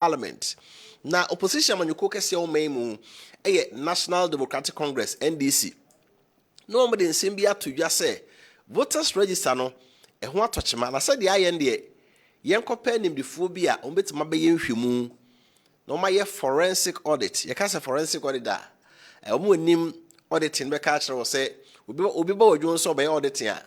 parliament. Na opposition manyuko kese o memu National Democratic Congress NDC. No one in Simbia to just say voters register no ho atochema na said ya yende yen compare nim the phobia obetima be yenhwemu no my forensic audit. You can say forensic audit da. Omo nim auditing be ka kire wo say obi ba odwon so be auditing a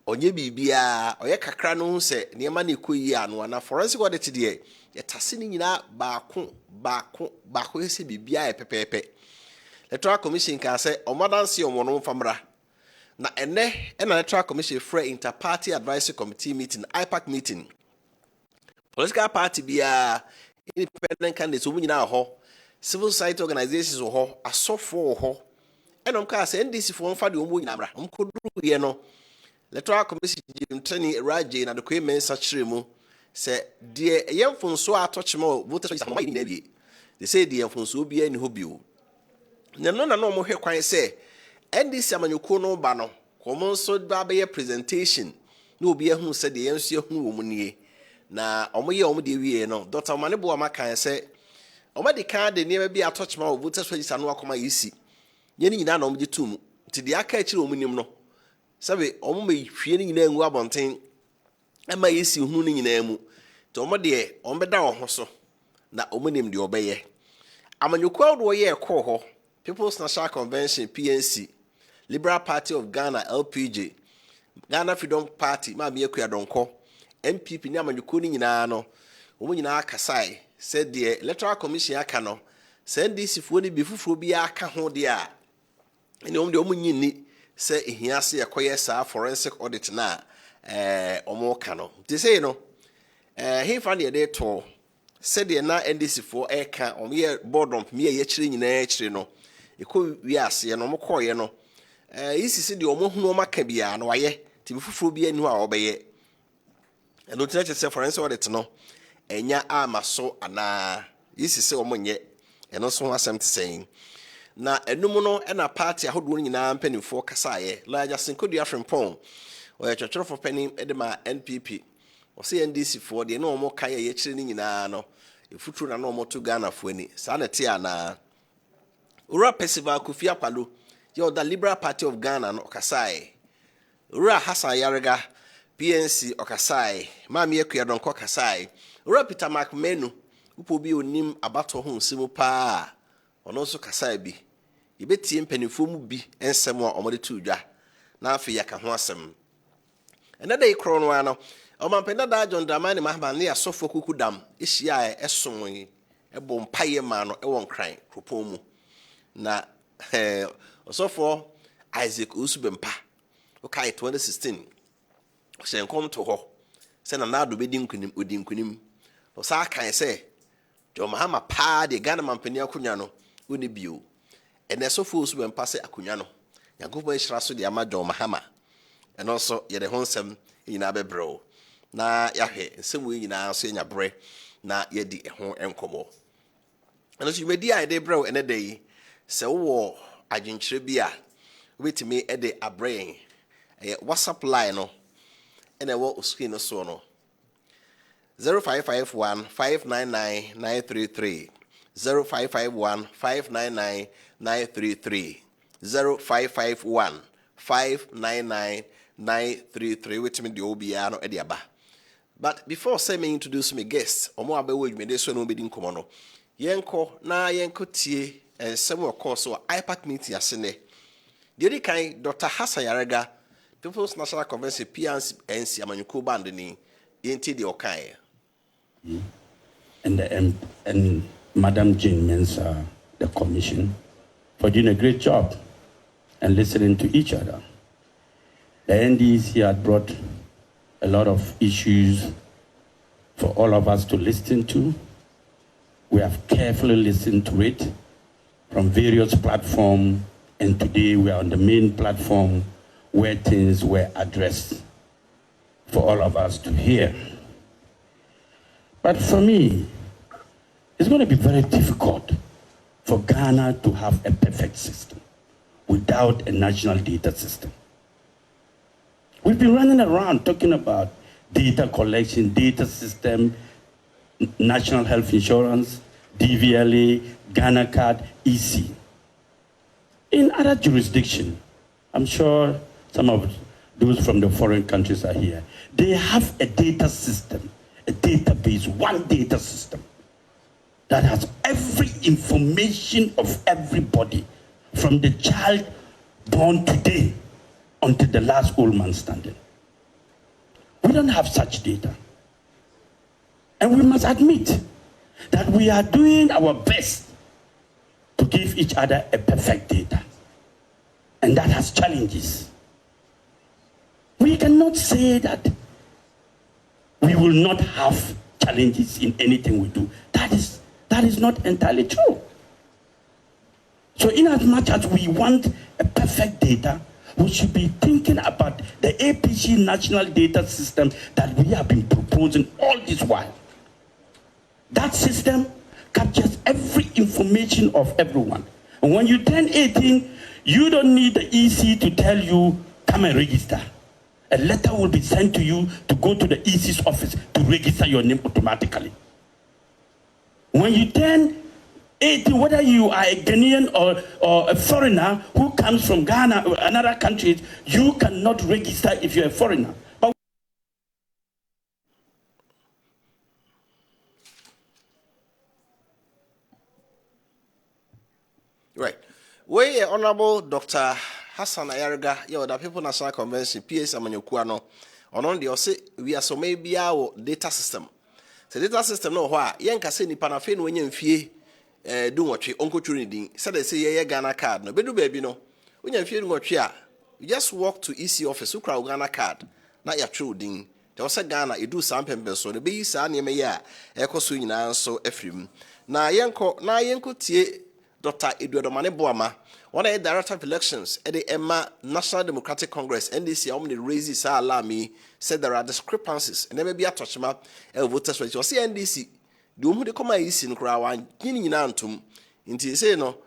onye bibia oye kakra no se niema na ekoyi anu na forensic audit de yetase ni nyina baako ese bibia e pepepe. Electoral Commission can say omadanse omono famra na ene Electoral Commission free inter-party advisory committee meeting IPAC meeting. Political party bia independent candidates who nyina ho, civil society organizations ho, asofo ho. Enom ka say NDC for mfa de omo nyina bra. Omkoduru ye no. Electoral Commission jimtani raje na de kwemen sachire mu say de yemfonso atochema voters register no nyina bie. They say de yemfonso bia ni ho bio. No mo hwe kwan say NDC amanyoko no ba no komo so ba be presentation na obi ehunu say de yenso ehunu wo mu nie na omoye omo de wie no Dr. Manebo amakan say omo de kan de niam bi atochema wo voters register no akoma yisi ye ni nyina na omo de tum ti de aka akire omo nim no sabe omo me hwie ni nyina engu abonten ema yisi hunu ni nyina mu to omo de omo be da wo ho so na omo nim de obeye amanyoko awo ye ekọ ho People's National Convention PNC, Liberal Party of Ghana LPG, Ghana Freedom Party Mami Ekuadonko, MPP ni amanyuko ni nyina no, omo nyina kasai said the Electoral Commission aka no, send this if woni bi fufuo bi aka ho de a. Ene omo de omo nyini say ehia se yakoye sa forensic audit na omo ka no. They say no, he found the day to said the na NDC for eka omo ye board of me ye chire nyina chire no. Eko wiase no mokoye no isisi de omohunu omaka bia no waye ti bifufuro bia ni a obeye eno tinache se forensic audit no enya amaso ana isisi omonye eno so asem te saying na enum no na party ahodo nyina mpanimfo kasaye la Jasinkodu Afrempon oye chochoro for penim edema NPP o se NDC for de no omo kan ye chire ni nyina no efuturo na no omo to Ghana fo ani sa na te ana Wofa Kofi Appiah, you're the Liberal Party of Ghana, no Kasai. Hassan Yarega, PNC, Okasai, Mami Ekuadon Kasai. Peter Macmenu, who be nim abato home simupa, or no so Kasai be. You bet him pennyfumu be, and some more on the two ja. Now for Yakahwasem. Another day chrono, or my penada John Damani Mahman near Sofo Kukudam, is ya a song, a bomb pie man or a one crying, Kropomu. Na also for Isaac Usubempa okay 2016 she come to ho say na do bedin kunim odin kunim o sa kan say Jo Mahama pa de Ghana mampani akunya no oni bio ene so for Usubempa say akunya no Yankopon hira so de ama Jo Mahama eno so ye de honsem nyina bebro na yahwe nsem we nyina so nya bre na ye di ho enkomo eno so medi ai de bro ene dey se wo Adwenkyere bia wetimi e de abrain WhatsApp line no ene wo screen no so no 0551 599 933 0551 599 933 0551 599 933 wetimi de obia no e de aba. But before say me introduce me guests omo abewo me de so no be di nkomo no yenko tie and some of course so IPAC meeting asene. The kind Dr. Hassan Yarega, People's National Convention PNC amanyuko band ni yenti de okai. And Madam Jane Mensah, the commission, for doing a great job and listening to each other. The NDC had brought a lot of issues for all of us to listen to. We have carefully listened to it from various platforms, and today we are on the main platform where things were addressed for all of us to hear. But for me, it's going to be very difficult for Ghana to have a perfect system without a national data system. We've been running around talking about data collection, data system, National Health Insurance, DVLA, Ghana Card, EC. In other jurisdictions, I'm sure some of those from the foreign countries are here, they have a data system, a database, one data system that has every information of everybody from the child born today until the last old man standing. We don't have such data. And we must admit that we are doing our best to give each other a perfect data. And that has challenges. We cannot say that we will not have challenges in anything we do. That is not entirely true. So in as much as we want a perfect data, we should be thinking about the APC national data system that we have been proposing all this while. That system captures every information of everyone. And when you turn 18, you don't need the EC to tell you, come and register. A letter will be sent to you to go to the EC's office to register your name automatically. When you turn 18, whether you are a Ghanaian or a foreigner who comes from Ghana or another country, you cannot register if you're a foreigner. But right. We Honorable Dr. Hassan Ayariga, the People National Convention, PS Amanyokuano, on the Ose, we are so maybe our data system. The data system no why, Yanka say ni panafin when you fee do what you uncle Trinity, said they say yeah Ghana card, no bedu baby no. When you feel what you just walk to EC office, who crowd Ghana card, not your true ding. There was a Ghana, you do some pembe so the be san ye me ya, echo swing and so efrim. Na yanko tie Dr. Adwenkyere Boama, one of the Director of Elections at the Emma National Democratic Congress, NDC, only raises alarm said there are discrepancies, and there may be a touchma of voters rate. You see, NDC, do who they come is in Krawan, Guinea Antum, into say no,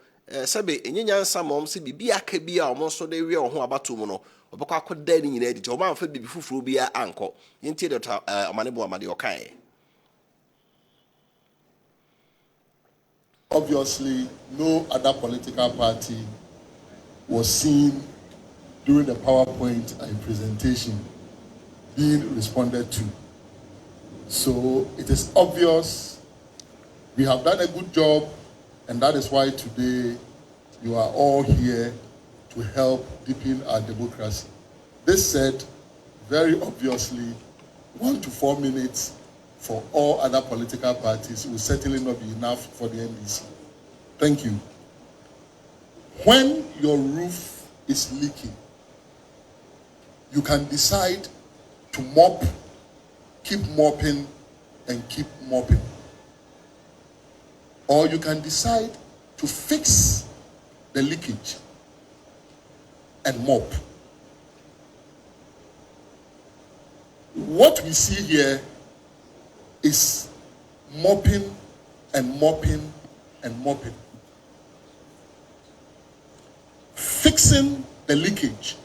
Sabe, and Yan Samom, see, be a Kabia, almost so they were who about Tumuno, or Baka dead in edit, or man for the before be a uncle, into the Manebo Amadiokai. Obviously, no other political party was seen during the PowerPoint presentation being responded to. So it is obvious we have done a good job, and that is why today you are all here to help deepen our democracy. This said, very obviously, 1 to 4 minutes for all other political parties will certainly not be enough for the NDC. Thank you. When your roof is leaking, you can decide to mop, keep mopping, and keep mopping. Or you can decide to fix the leakage and mop. What we see here is mopping and mopping and mopping. Fixing the leakage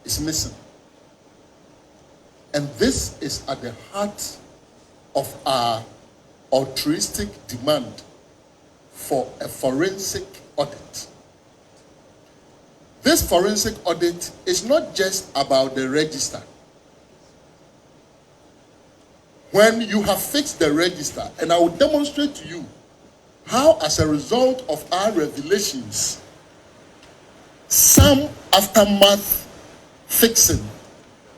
is missing. And this is at the heart of our altruistic demand for a forensic audit. This forensic audit is not just about the register. When you have fixed the register, and I will demonstrate to you how, as a result of our revelations, some aftermath fixing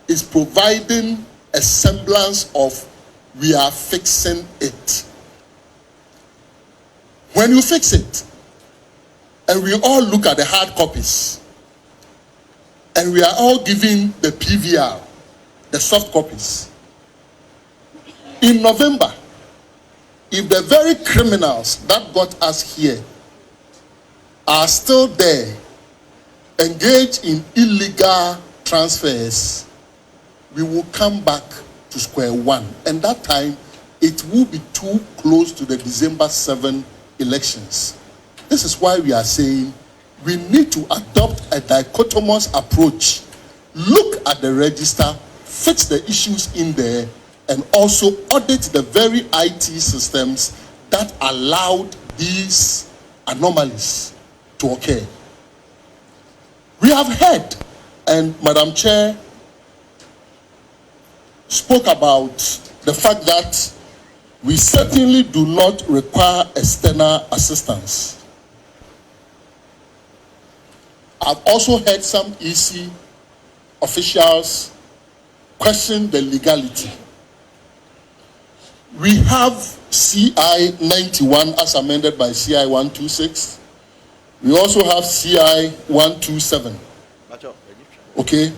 is providing a semblance of we are fixing it. When you fix it, and we all look at the hard copies, and we are all giving the PVR, the soft copies, in November, if the very criminals that got us here are still there, engaged in illegal transfers, we will come back to square one. And that time, it will be too close to the December 7 elections. This is why we are saying we need to adopt a dichotomous approach. Look at the register, fix the issues in there, and also audit the very IT systems that allowed these anomalies to occur. We have heard, and Madam Chair spoke about the fact that we certainly do not require external assistance. I've also heard some EC officials question the legality. We have CI 91 as amended by CI 126. We also have CI 127. Okay.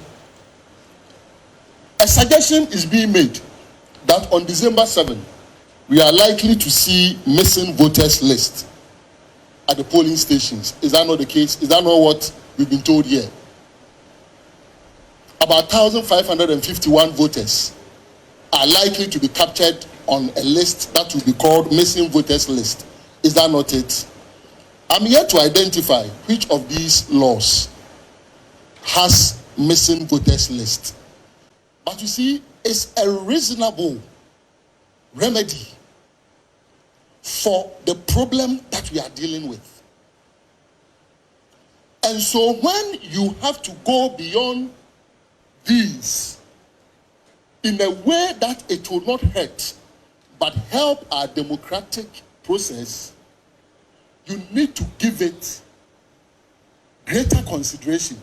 A suggestion is being made that on December 7, we are likely to see missing voters list at the polling stations. Is that not the case? Is that not what we've been told here? About 1,551 voters are likely to be captured on a list that will be called missing voters list. Is that not it? I'm here to identify which of these laws has missing voters list. But you see, it's a reasonable remedy for the problem that we are dealing with. And so when you have to go beyond these in a way that it will not hurt but help our democratic process, you need to give it greater consideration.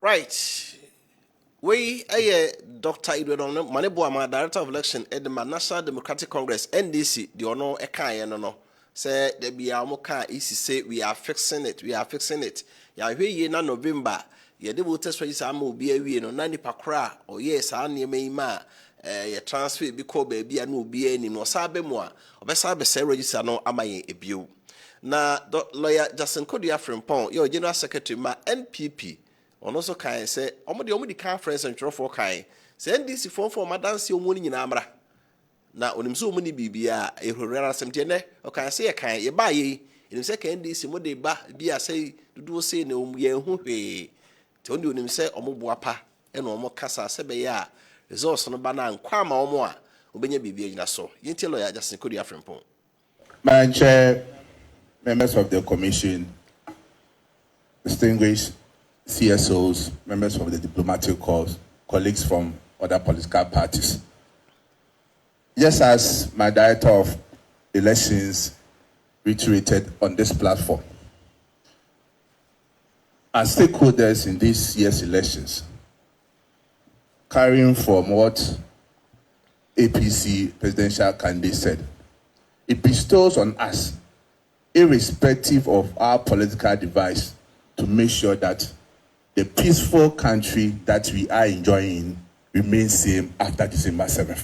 Right. We Dr. Adwenkyere Maneboama, Director of Election at the National Democratic Congress NDC. The ono eka no say there be amoka isi say we are fixing it. We are fixing it. Ya hwe na November. Ye de voters register am obi awie no na nipa kra o yes a ne mai ma ye transfer bi ko ba bia na obi anim no sa be mu a obesa be say register no amaye ebio. Na lawyer Justin Kodia Frimpong, your General Secretary ma NPP. Ono so kan say omo di conference and trofo kan say NDC for madanse omo ni nyina amra na onim so omo ni bibia ehorera semte ne o kan say kan ye ba ye enim say kan NDC mo de ba bia say dudu say na ye hu hwe te onim say omo boapa e na omo kasa se be ya resource no ba na nkwa ma omo a obenya bibia nyina so yenti lawyer Justin Kodia Frimpong. Madam Chair, members of the commission, distinguished CSOs, members of the diplomatic corps, colleagues from other political parties. Just as my Director of Elections reiterated on this platform, as stakeholders in this year's elections, carrying from what APC presidential candidate said, it bestows on us, irrespective of our political device, to make sure that the peaceful country that we are enjoying remains same after December 7th.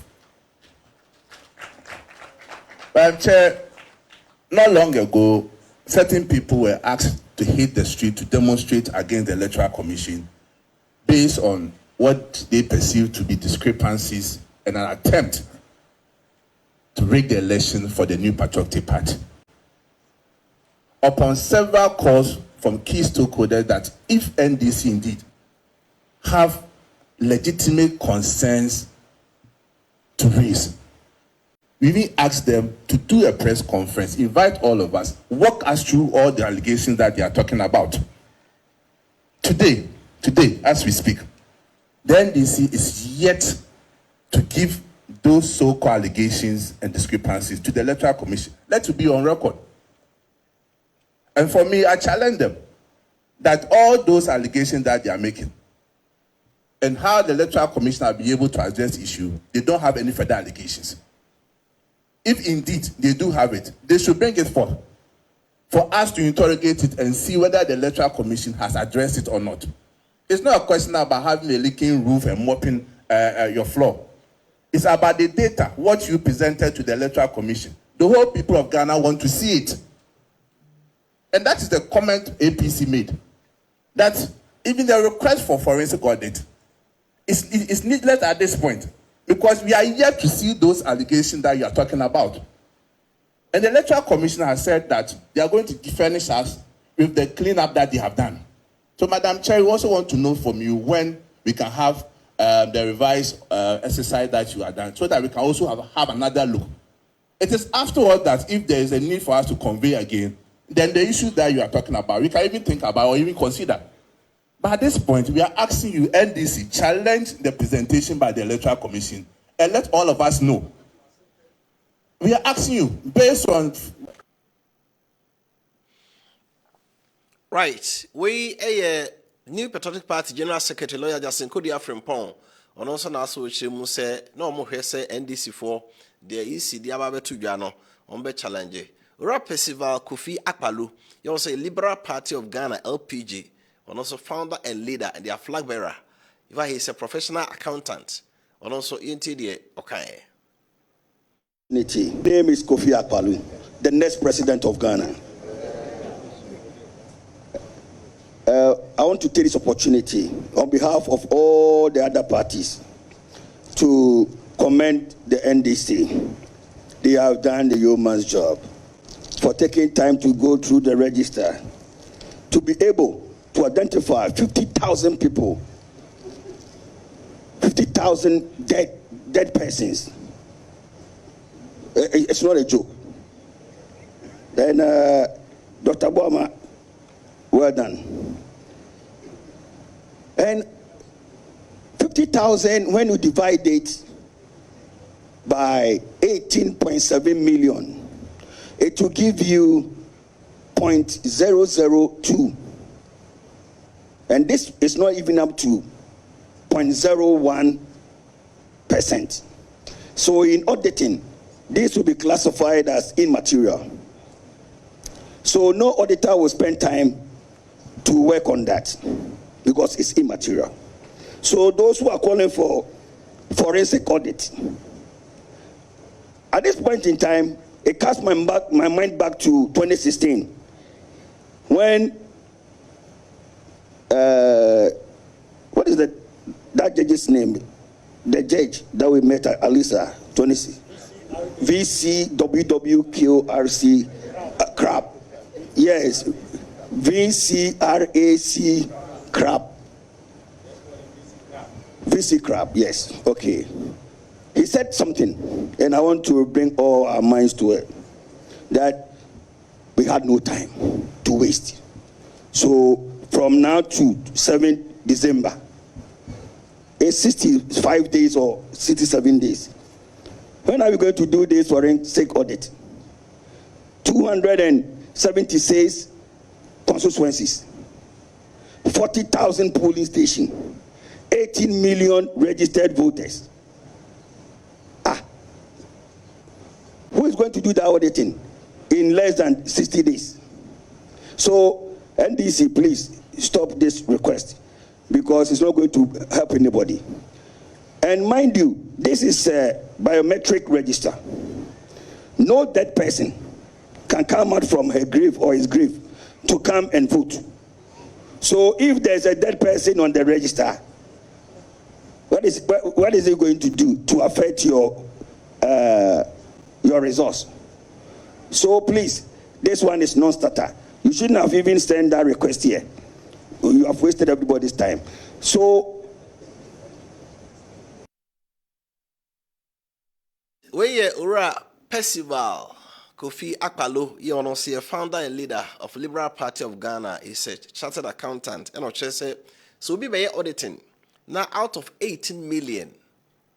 Madam Chair, not long ago, certain people were asked to hit the street to demonstrate against the Electoral Commission based on what they perceive to be discrepancies and an attempt to rig the election for the new Patriotic Party. Upon several calls from key stakeholders that if NDC indeed have legitimate concerns to raise, we even asked them to do a press conference, invite all of us, walk us through all the allegations that they are talking about. Today, as we speak, the NDC is yet to give those so-called allegations and discrepancies to the Electoral Commission. Let it be on record. And for me, I challenge them that all those allegations that they are making and how the Electoral Commission will be able to address the issue, they don't have any further allegations. If indeed they do have it, they should bring it forth for us to interrogate it and see whether the Electoral Commission has addressed it or not. It's not a question about having a leaking roof and mopping your floor. It's about the data, what you presented to the Electoral Commission. The whole people of Ghana want to see it. And that is the comment APC made. That even the request for forensic audit is needless at this point, because we are yet to see those allegations that you are talking about. And the Electoral Commission has said that they are going to furnish us with the cleanup that they have done. So, Madam Chair, we also want to know from you when we can have the revised exercise that you have done, so that we can also have another look. It is afterward that if there is a need for us to convey again, then the issues that you are talking about, we can even think about or even consider. But at this point, we are asking you, NDC, challenge the presentation by the Electoral Commission and let all of us know. We are asking you, based on... Right. We a New Patriotic Party General Secretary Lawyer Justin Kodia Frimpong, and also Naso Chimu say, no more say NDC for the EC, the Ababe Tujano, Ombe Challenge. Wofa Kofi Appiah, you also a Liberal Party of Ghana, LPG, and also founder and leader and their flag bearer. If he is a professional accountant, and also the okay. Name is Kofi Appiah, the next president of Ghana. I want to take this opportunity on behalf of all the other parties to commend the NDC. They have done the yeoman's job for taking time to go through the register to be able to identify 50,000 people, 50,000 dead persons. It's not a joke. Then, Dr. Boama, well done. And 50,000, when you divide it by 18.7 million, it will give you 0.002. And this is not even up to 0.01%. So in auditing, this will be classified as immaterial. So no auditor will spend time to work on that because it's immaterial. So those who are calling for forensic audit, at this point in time, it casts my mind back to 2016 when what is that judge's name? The judge that we met at Alisa, VCWWQRC crap. Yes, VCRAC crap. VC crap, yes, okay. He said something, and I want to bring all our minds to it, that we had no time to waste. So from now to 7th December, it's 65 days or 67 days. When are we going to do this forensic audit? 276 constituencies, 40,000 polling stations, 18 million registered voters. Who is going to do the auditing in less than 60 days? So, NDC, please stop this request because it's not going to help anybody. And mind you, this is a biometric register. No dead person can come out from her grave or his grave to come and vote. So if there's a dead person on the register, what is it going to do to affect your resource? So please, this one is non-starter. You shouldn't have even sent that request here. You have wasted everybody's time. So we Ura Percival Kofi Appiah, you are a founder and leader of Liberal Party of Ghana. He's a chartered accountant and so be by auditing. Now out of 18 million,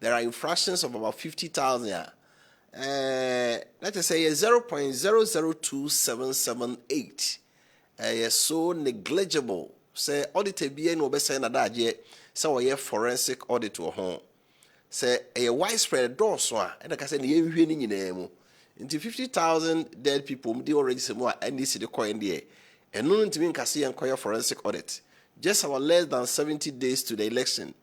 there are infractions of about 50,000. Let us say 0.002778. So negligible. Say audit be no be say na daje say we forensic audit wo ho. Say a widespread dose one and like I say ye hwe ni nyina mu. Into 50,000 dead people they already say more NDC the coin there. And no ntimi nkase enkoye forensic audit. Just about less than 70 days to the election.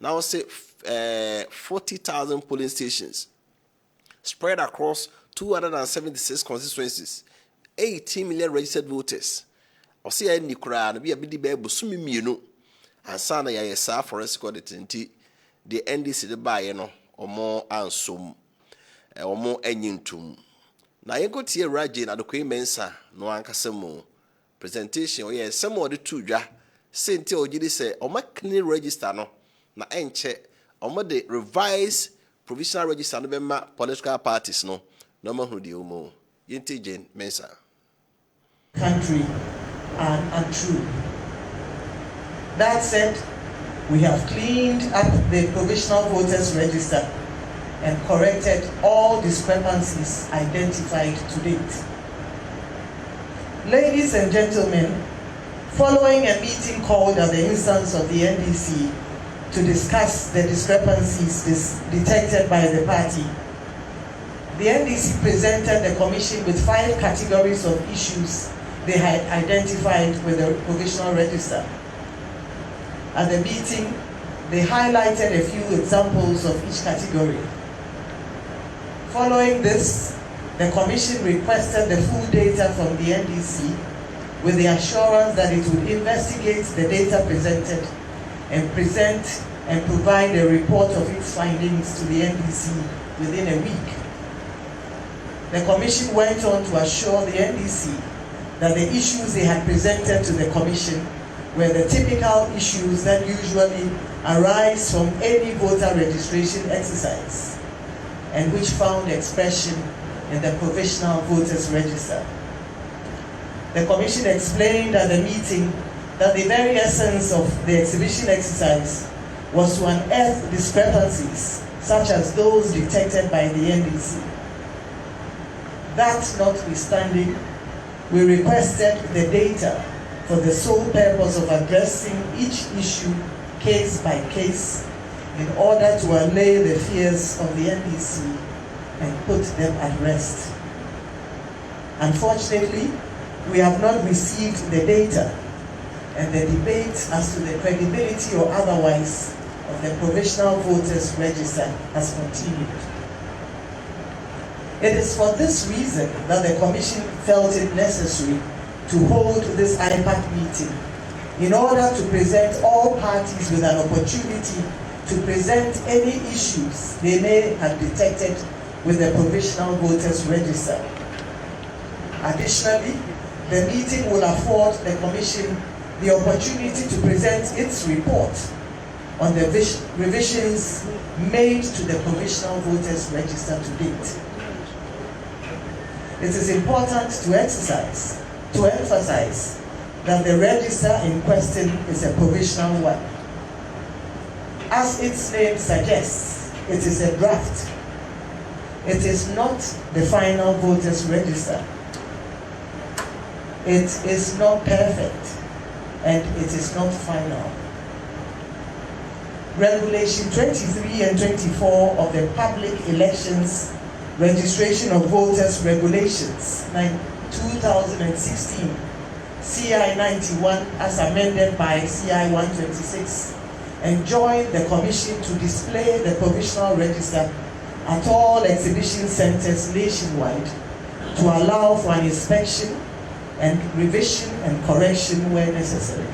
Now say 40,000 polling stations spread across 276 constituencies, 18 million registered voters. Or see any crowd be a bit be busumi mienu and sana ya yesa forensic audit nti the NDC the buy no or more ansum or more enyintum. Na yenko tie raje na dokwe mensa no ankasemo presentation or yes some of the two dwa senti ogidi say o makni register no na enche the revised provisional register no bema political parties no ma hu de omo yenti Jane Mensah. Country and untrue. That said, we have cleaned up the provisional voters register and corrected all discrepancies identified to date. Ladies and gentlemen, following a meeting called at the instance of the NDC to discuss the discrepancies detected by the party, the NDC presented the Commission with 5 categories of issues they had identified with the provisional register. At the meeting, they highlighted a few examples of each category. Following this, the Commission requested the full data from the NDC with the assurance that it would investigate the data presented and present and provide a report of its findings to the NDC within a week. The Commission went on to assure the NDC that the issues they had presented to the Commission were the typical issues that usually arise from any voter registration exercise and which found expression in the provisional voters register. The Commission explained at the meeting that the very essence of the exhibition exercise was to unearth discrepancies such as those detected by the NDC. That notwithstanding, we requested the data for the sole purpose of addressing each issue case by case in order to allay the fears of the NDC and put them at rest. Unfortunately, we have not received the data, and the debate as to the credibility or otherwise of the provisional voters register has continued. It is for this reason that the Commission felt it necessary to hold this IPAC meeting in order to present all parties with an opportunity to present any issues they may have detected with the provisional voters register. Additionally, the meeting will afford the Commission the opportunity to present its report on the revisions made to the provisional voters register to date. It is important to emphasize that the register in question is a provisional one. As its name suggests, it is a draft. It is not the final voters register. It is not perfect, and it is not final. Regulation 23 and 24 of the Public Elections Registration of Voters Regulations 2016, CI 91 as amended by CI 126, enjoined the Commission to display the provisional register at all exhibition centers nationwide to allow for an inspection and revision and correction where necessary.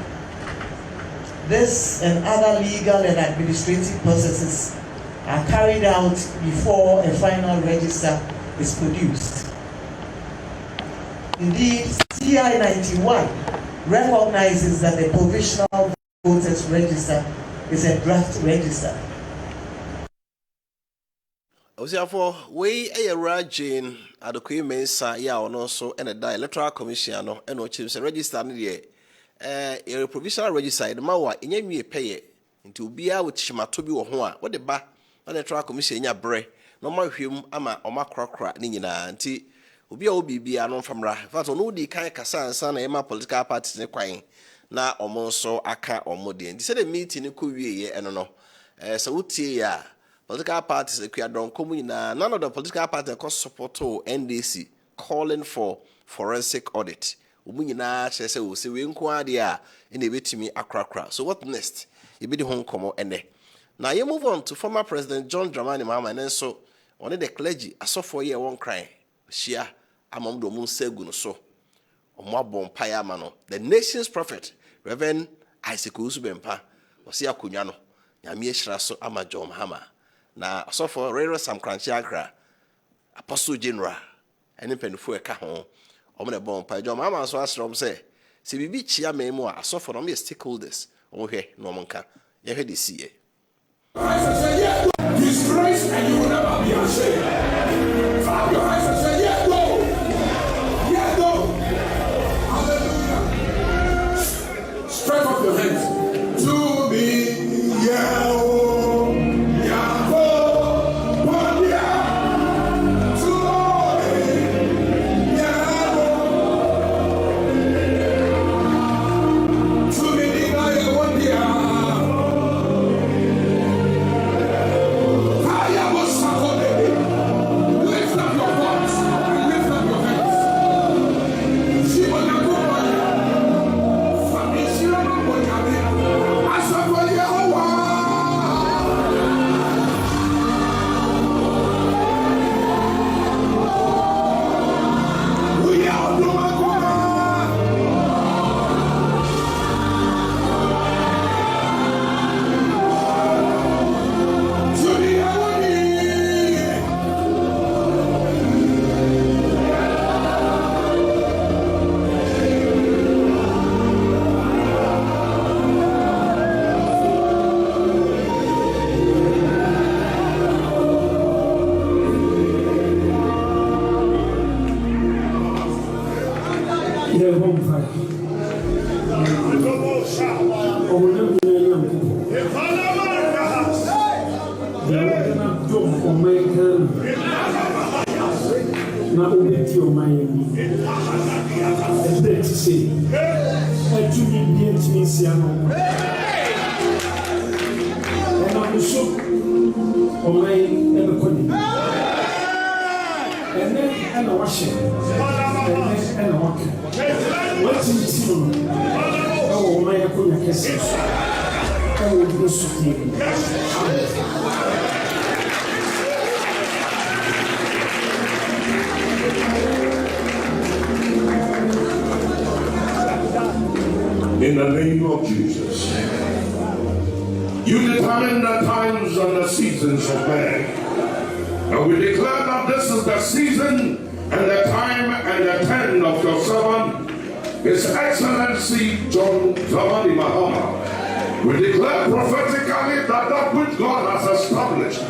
This and other legal and administrative processes are carried out before a final register is produced. Indeed, CI 91 recognizes that the provisional voters register is a draft register. Osiafo we Jane Adwenkyere Mensah ya ono so and the electoral commission no and o chim say register no de a provisional register de ma wa enya nwie peye nti obia wo chimato bi wo ho a wo de ba electoral commission nya bre no ma hwem ama o makrakra ni nyina nti obia wo bibia no famra fact no di kan kasa ansa na ema political parties ne kwan na omo so aka omo de nti say the meeting ko wie ye eno no so wutie ya political parties none of the political parties support NDC calling for forensic audit. So what next? You be the home come ende. Now you move on to former President John Dramani Mahama and so on the clergy I saw 4 year one cry. Shia among the moon seguno so Omwabon Payamano. The nation's prophet, Reverend Isaac Usubempa, Osia Kunyano, Yamieshra so Amajo Mahama. Na so for Rero Sam Cranchi Agra, Apostle General, and in Penfu Eka home, Omne Bon Pajo Mama so as Rom say, Si Bibi Chia Memo, I saw for me stakeholders, okay, no monka, you heard the CA. Disgrace and you will never be ashamed. Clap your hands and say, yeah, go. Yeah, go. Hallelujah. Stretch up your hands. To me, yeah, oh, yeah, oh, one, yeah. To Lord, yeah, oh. To me, yeah, one, yeah. Lift up your voice and lift up your hands. See what I'm doing. Now open your mind. And then to say, I do need to be Siano. And I'm so on my and then and a washing. And a walking. What's in the cinema? Oh, my Akuya Kessben. I will do something. In the name of Jesus, you determine the times and the seasons of man. And we declare that this is the season and the time and the time of your servant, His Excellency John Dramani Mahama. We declare prophetically that that which God has established,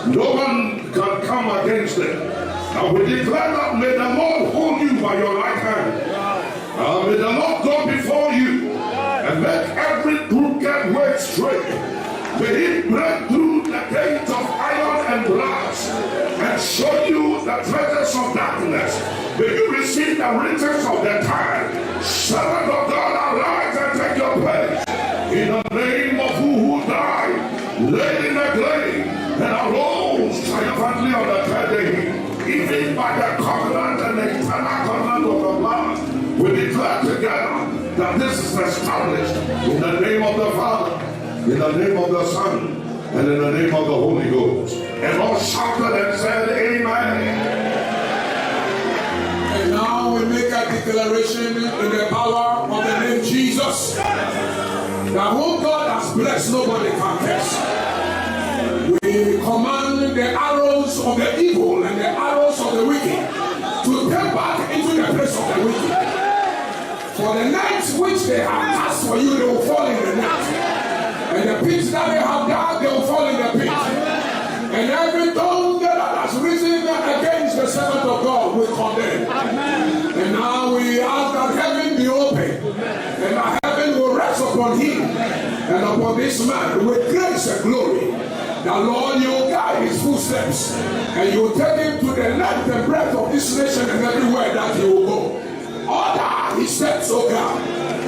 no one can come against it. And we declare that may the Lord hold you by your right hand. May the Lord go before you and make every crooked way straight. May He break through the gates of iron and brass and show you the treasures of darkness. May you receive the riches of the time. Servant of God, arise and take your place. In the name of who died, laid in the grave, and arose triumphantly on the third day, even by the covenant and the eternal covenant of the blood, we declare together that this is established in the name of the Father, in the name of the Son, and in the name of the Holy Ghost. And all shouted and said, Amen. And now we make a declaration in the power of the name Jesus, that whom God has blessed, nobody can curse. We command the arrows of the evil and the arrows of the wicked to turn back into the place of the wicked. For the nets which they have cast for you, they will fall in the net. And the pits that they have dug, they will fall in the pit. And every tongue that has risen against the servant of God will condemn. And now we ask that heaven be open, and that heaven will rest upon him and upon this man with grace and glory. The Lord, you will guide his footsteps, and you will take him to the length and breadth of this nation and everywhere that he will go. Order his steps, O God,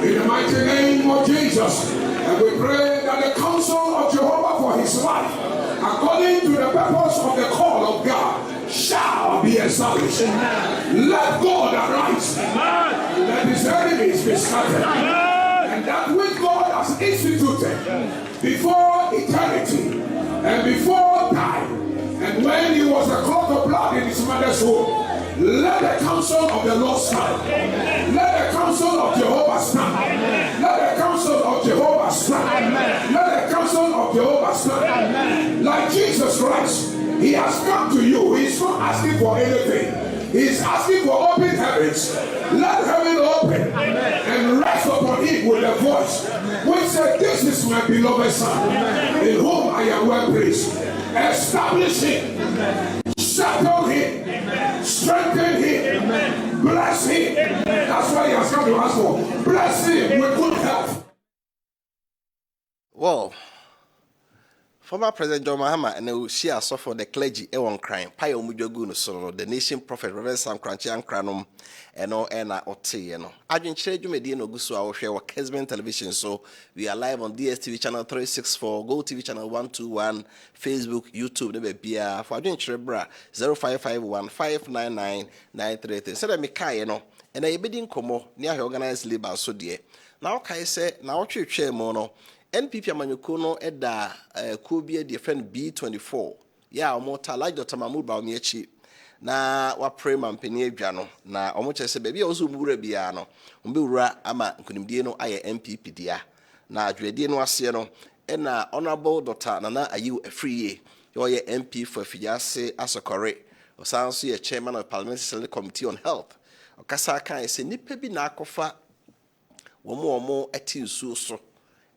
in the mighty name of Jesus. And we pray that the counsel of Jehovah for his life, according to the purpose of the call of God, shall be established. Let God arise. Let his enemies be scattered. And that which God has instituted before eternity and before time, and when he was a clot of blood in his mother's womb, let the counsel of the Lord stand. Let the counsel of Jehovah stand. Let the counsel of Jehovah stand. Let the counsel of Jehovah stand. Like Jesus Christ, he He has come to you. He's not asking for anything. He's asking for open heavens. Let heaven open and rest upon him with a voice. Which said, this is my beloved son, in whom I am well pleased. Establish him. Settle him. Strengthen him. Bless him. That's why he has come to ask for. Bless him with good health. Well, former President John Mahama and she also for the clergy on crime. Paya Umujogun so the nation prophet Reverend Sam Crunchy and Cranum and all and Adwenkyere Jumedi no gusu our share Kessben television. So we are live on DSTV channel 364, Go TV channel 121, Facebook, YouTube, the Bia for Adwenkyere Bra 0551 599 933. So that me kai and I bidding komo near organized labor so dear. Now kai say now chair mono. NPP amanyoko no eda kubie de friend B24 ya omota like Dr. Mahmoud Bawumiechi na wa pray mampeni adwa no na omoche se bia ozo muwura bia no ombe wura ama nkunimdie no aye NPP dia na adwedie no ase no na honorable Dr. Nana Ayiu Afriye yo ye MP for Afijase Asokore osanso ye chairman of Parliamentary Select Committee on Health okasa kan se nipa bi na akofa womo eti nsuo so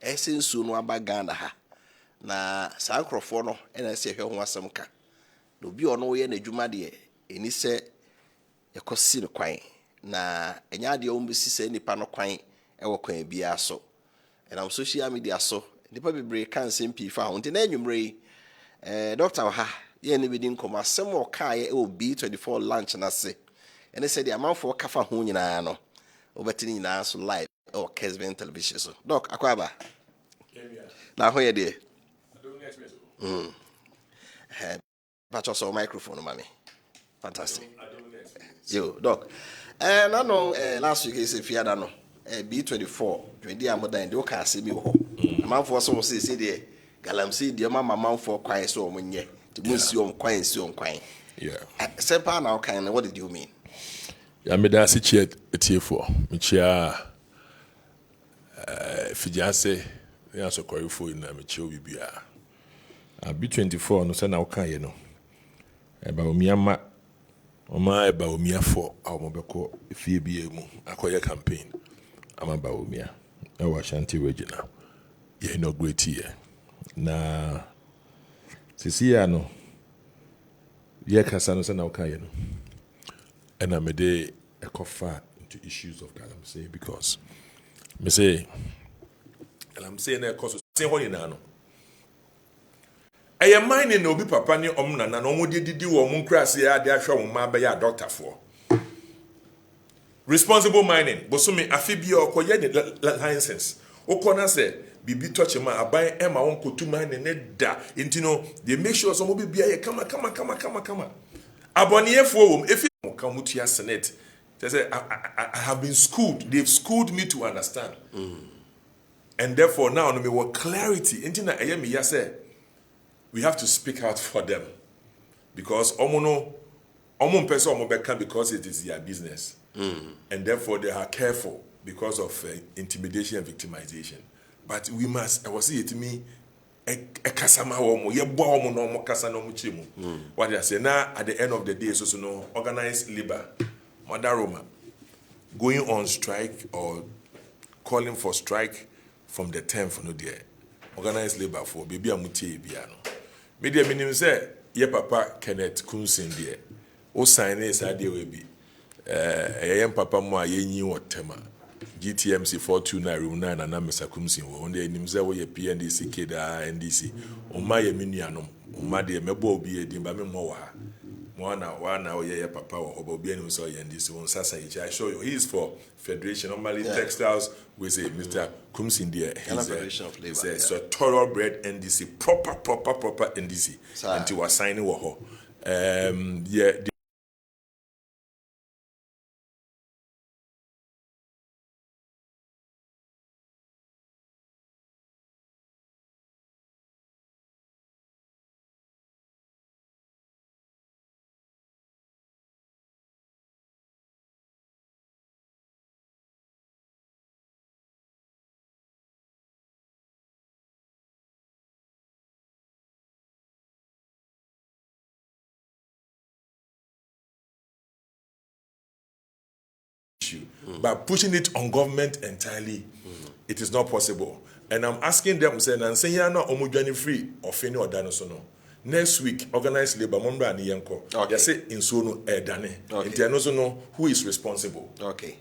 esensu no abaganda ha na sankrofo no ena se hwe ho asem ka no bi ono ye na dwuma de eni se yakosi no kwan na enya de o mbisi se nipa no kwan ewo kwan bia so ena social media so nipa bebre kan sempi fa ho nti na enwumre doctor ha ye ne bidin koma asem o kaaye o B24 lunch na se ene se de amanfo kafa ho nyina no obetini nyina so live or Kessben television so doc akwaba na ho ye de patch us microphone mami fantastic yo doc na no last week is fiada no B24 20 amodan de o ka asemi ho amanfo so say de galamsey de mama manfo kwan so omunye ti munsi om kwan si om kwan yeah sempa na o kan what did you mean ya me da se che etiefo me chia Fijase ya so korifo na me chia bibia B24 no se na okan ye no eba omiama oma eba omiafo awomobeko fie bia mu akoye campaign ama ba omia e wa Shanti Regional ye inaugurate ye na sisi ya no ye kasa no se na okan ye no and I made a cover into issues of galamsey because me say galamsey na cause say ho nyina no eye mine na obi papa ni omnana na omudi didi wo mu nkrase ya de ahwe wo ma be ya doctor for responsible mining bosome afibia okoye ni license okona say bibi touch ma aban e ma won kotu mining ne da intino they make sure some obi bia ye kama aboniyefo wo efi Kamutia Senate. They say, I have been schooled. They've schooled me to understand. And therefore, now, no more clarity. We have to speak out for them. Because because it is their business. And therefore, they are careful because of intimidation and victimization. But we must, I was saying to me, what I say now at the end of the day, so no organized labor, Mother Roma, going on strike or calling for strike from the 10th no dear. Organized labor for baby amuti biano. Media minimum say, ye papa Kenneth Kunsin dear. O sign is idea will be papa mo ye nyi wotema. GTMC 429 room 9 and Mr. Kumsin on the Nimza way PNDC Keda NDC. On my minianum, my dear Mebo be a dimba moa. One hour, yeah, papa or Bobian so NDC on Sasa. I show you, he is for Federation normally textiles with a Mr. Kumsin dear. He's a thoroughbred NDC, proper NDC. Until was signing war. Yeah. But pushing it on government entirely, it is not possible. And I'm asking them, saying, and saying, "Yeah, no, omujani free or fini or dano so no." Next week, organized labor, Mombra and Yanko. Okay. You say in so no dane. Okay. And also know who is responsible. Okay.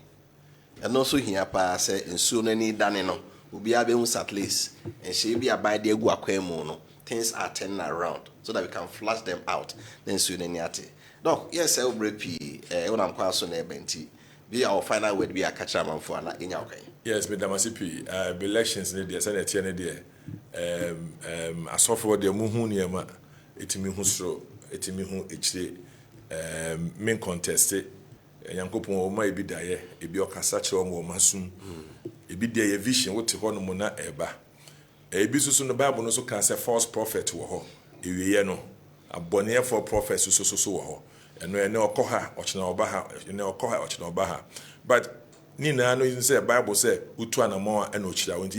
And also here, pa say in so many dane no. Will be able at least, and she be abide the guaquemo. Things are turning around so that we can flush them out. Then soon any ate. No, yes, I'll repeat. When I'm passing a benti, be our final word be a catcher man for an in your. Yes, Madam Asipi, elections in the Senate, I saw for the Muhunia, etimi husro, etimi hu echi, main contested, Yankopon o mai bi daye, ebi okasa kire o masum, ebi de ye vision what ho no na eba. Ebi susu no Bible no so can say false prophet wo ho, ewiye no, abone for prophet so wo ho. Eno ene okoha, ochina obaha, ene okoha, ochina obaha. But Nina no you say Bible say utu anamo and ochira wonti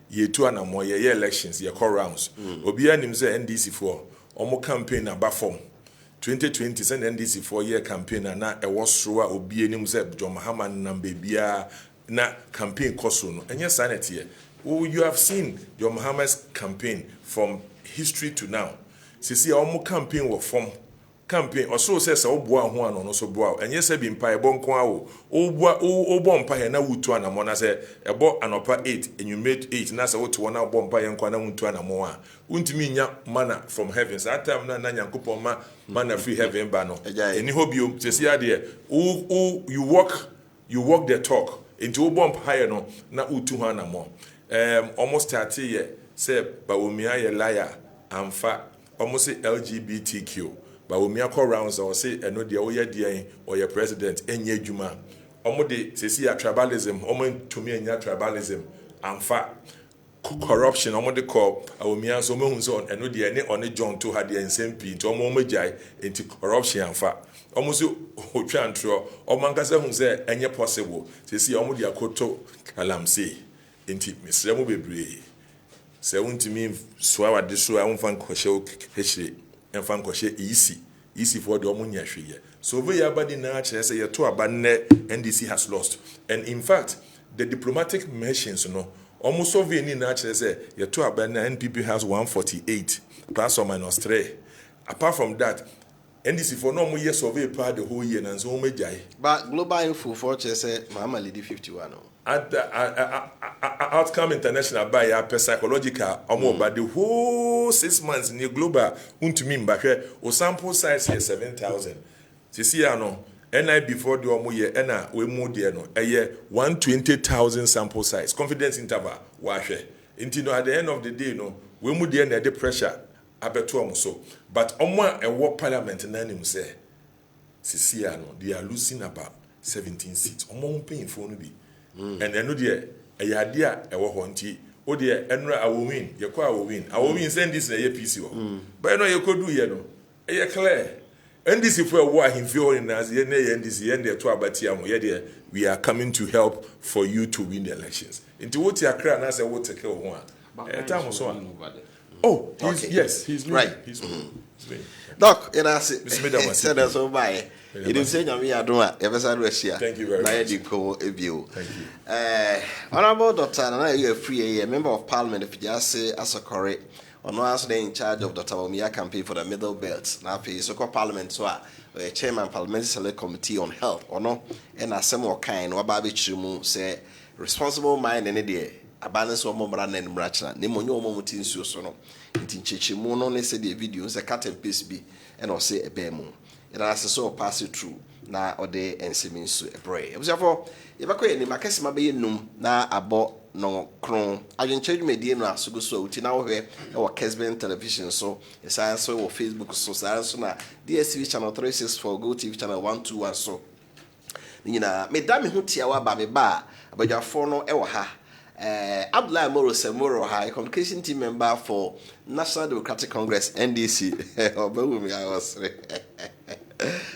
ye tu anamo ye elections ye call rounds obi anim say NDC for omo campaign aba form 2020 send NDC for year campaign na e wosro a obi anim say John Mahama number bia na campaign koso no enye sanity here. You have seen John Mahama's campaign from history to now. See omo campaign were form campaign also says oboa ho ano no so boa enye se bi mpa ebo nko awo obo mpa he na wutu anamo na se ebo anopa 8 and you made 8 na se wotu na obo mpa he nko na wutu anamo a untimi nya manna from heaven that time na nyankopon manna free heaven ba no eni hobio se sia de you walk the talk into obo mpa he no na wutu ho anamo almost 30 year say bawomia ye liar amfa almost LGBTQ. But when we call rounds or say, I know the Oya DA or your president, Enye Juma, Omode, say, tribalism, Omen to me and your tribalism, and fact, corruption, Omode call, Awumia, so moons on, and no the on a John to had the SMP, to Omomajai into corruption and fact. Almost Ochantro, or Mangasa who say, any possible, to see Omodia Koto, Kalamse, into Miss Remo Bebre. Say, won't me swallow this, so I won't find Kosho, and Fankoshe easy for the Omunia Shia. So very abadi na say your two abane NDC has lost. And in fact, the diplomatic missions almost so very na say your two abane NPP has 148 plus or minus 3. Apart from that, NDC for no more years survey part the whole year and so many. But global info for say Mama Lady 51. At the Outcome International by a psychological but the whole 6 months in the global o sample size here 7,000. See no NI before the year and we move there no a year 120,000 sample size confidence interval wash until at the end of the day no we move there the pressure abeto so but a war parliament nanim say see no they are losing about 17 seats paying for no be. And then, a yadia, a wahonti, oh dear, and I will win, your car will win. I will win, send this in a PC. But I know you could do, you know, a clear. And this if we're war him feeling as the end this end there to Abatiamo, we are coming to help for you to win the elections. Into what you are crying as a water kill one. Oh, he's right. He's Doc, and I said us over by. It is saying we are doing a Thank you very much. Thank you. Honorable Dr. Nana, you are free, a member of Parliament, if you just say as a correct, or no answer in charge of Dr. Omia campaign for the Middle Belt. Now, so called Parliament, so a chairman, Parliamentary Select Committee on Health, or no, and a similar kind, or Babi Chumu say responsible mind and idea. Abandon so more brand and brachna, Nemonio Momutin Susono, in Tinchimuno, they say the videos, a cut and piece be, and or say a bemo. And I so pass it through now or day and seeming to a pray. Therefore, if I could any markets my be num now about no crown, I can change my DNA so go so to now here our Kessben television so as I saw or Facebook so science now DSTV channel 364 Go TV channel 121 so. Madame who tiawa ba me ba about your phone no ewa ha. Abdullah Moro Semoro High Communication Team Member for National Democratic Congress NDC. I was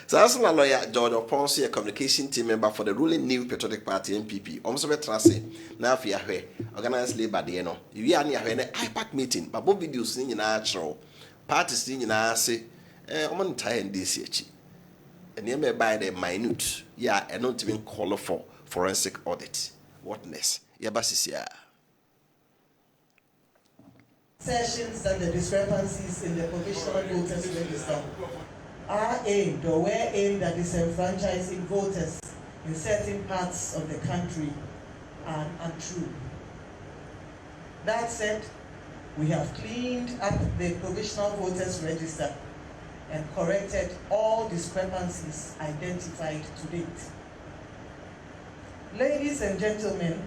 so as a lawyer George Oponsi, a communication team member for the ruling New Patriotic Party NPP. Almost a trase now for your organized labor day no. You are near an IPAC meeting, but both videos in natural parties in our say NDC. And you may buy the minute, and not even call for forensic audit. What next? Yabasisia. Sessions that the discrepancies in the provisional voters register are aimed or were aimed at disenfranchising voters in certain parts of the country are untrue. That said, we have cleaned up the provisional voters register and corrected all discrepancies identified to date. Ladies and gentlemen,